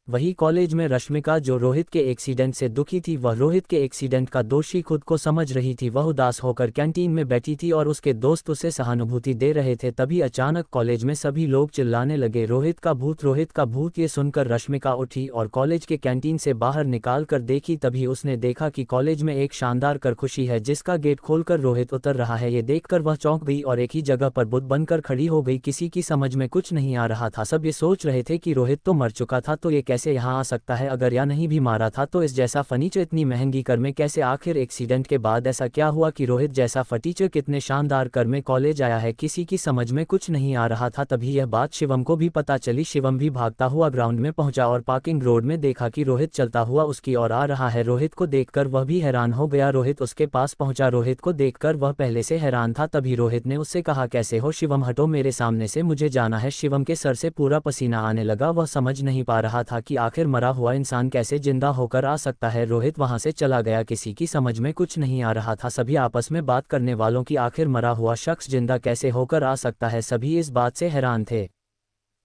वही कॉलेज में रश्मिका जो रोहित के एक्सीडेंट से दुखी थी, वह रोहित के एक्सीडेंट का दोषी खुद को समझ रही थी। वह उदास होकर कैंटीन में बैठी थी और उसके दोस्त उसे सहानुभूति दे रहे थे। तभी अचानक कॉलेज में सभी लोग चिल्लाने लगे, रोहित का भूत, रोहित का भूत। ये सुनकर रश्मिका उठी और कॉलेज के कैंटीन से बाहर निकाल कर देखी। तभी उसने देखा कि कॉलेज में एक शानदार खुशी है जिसका गेट खोलकर रोहित उतर रहा है। ये देखकर वह चौंक गई और एक ही जगह पर बुत बनकर खड़ी हो गई। किसी की समझ में कुछ नहीं आ रहा था। सब ये सोच रहे थे कि रोहित तो मर चुका था, तो ये कैसे यहाँ आ सकता है? अगर या नहीं भी मारा था तो इस जैसा फर्नीचर इतनी महंगी कार में कैसे? आखिर एक्सीडेंट के बाद ऐसा क्या हुआ कि रोहित जैसा फर्नीचर कितने शानदार कार में कॉलेज आया है? किसी की समझ में कुछ नहीं आ रहा था। तभी यह बात शिवम को भी पता चली। शिवम भी भागता हुआ ग्राउंड में पहुंचा और पार्किंग रोड में देखा कि रोहित चलता हुआ उसकी ओर आ रहा है। रोहित को देखकर वह भी हैरान हो गया। रोहित उसके पास पहुंचा। रोहित को देखकर वह पहले से हैरान था। तभी रोहित ने उससे कहा, कैसे हो? शिवम, हटो मेरे सामने से, मुझे जाना है। शिवम के सर से पूरा पसीना आने लगा। वह समझ नहीं पा रहा था कि आखिर मरा हुआ इंसान कैसे जिंदा होकर आ सकता है। रोहित वहां से चला गया। किसी की समझ में कुछ नहीं आ रहा था। सभी आपस में बात करने वालों की आखिर मरा हुआ शख्स जिंदा कैसे होकर आ सकता है। सभी इस बात से हैरान थे।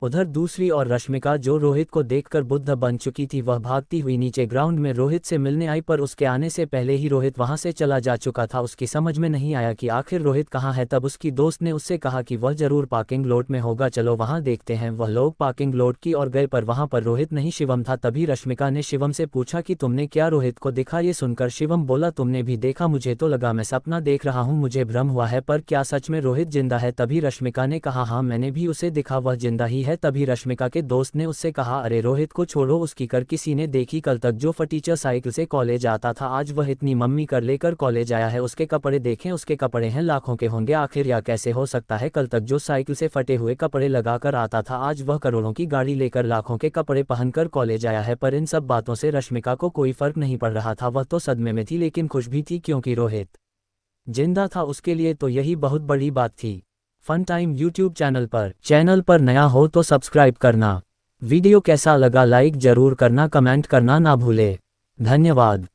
उधर दूसरी ओर रश्मिका जो रोहित को देखकर बुद्ध बन चुकी थी, वह भागती हुई नीचे ग्राउंड में रोहित से मिलने आई, पर उसके आने से पहले ही रोहित वहां से चला जा चुका था। उसकी समझ में नहीं आया कि आखिर रोहित कहाँ है। तब उसकी दोस्त ने उससे कहा कि वह जरूर पार्किंग लॉट में होगा, चलो वहां देखते हैं। वह लोग पार्किंग लॉट की ओर गए, पर वहां पर रोहित नहीं शिवम था। तभी रश्मिका ने शिवम से पूछा कि तुमने क्या रोहित को देखा? ये सुनकर शिवम बोला, तुमने भी देखा? मुझे तो लगा मैं सपना देख रहा हूँ, मुझे भ्रम हुआ है, पर क्या सच में रोहित जिंदा है? तभी रश्मिका ने कहा, हाँ मैंने भी उसे देखा, वह जिंदा ही है। तभी रश्मिका के दोस्त ने उससे कहा, अरे रोहित को छोड़ो, उसकी कर किसी ने देखी? कल तक जो फटीचर साइकिल से कॉलेज आता था, आज वह इतनी मम्मी कर लेकर कॉलेज आया है। उसके कपड़े देखें, उसके कपड़े हैं लाखों के होंगे। आखिर यह कैसे हो सकता है? कल तक जो साइकिल से फटे हुए कपड़े लगाकर आता था, आज वह करोड़ों की गाड़ी लेकर लाखों के कपड़े पहनकर कॉलेज आया है। पर इन सब बातों से रश्मिका को कोई फर्क नहीं पड़ रहा था। वह तो सदमे में थी, लेकिन खुश भी थी, क्योंकि रोहित जिंदा था। उसके लिए तो यही बहुत बड़ी बात थी। फन टाइम यूट्यूब चैनल पर नया हो तो सब्सक्राइब करना। वीडियो कैसा लगा लाइक जरूर करना, कमेंट करना ना भूले। धन्यवाद।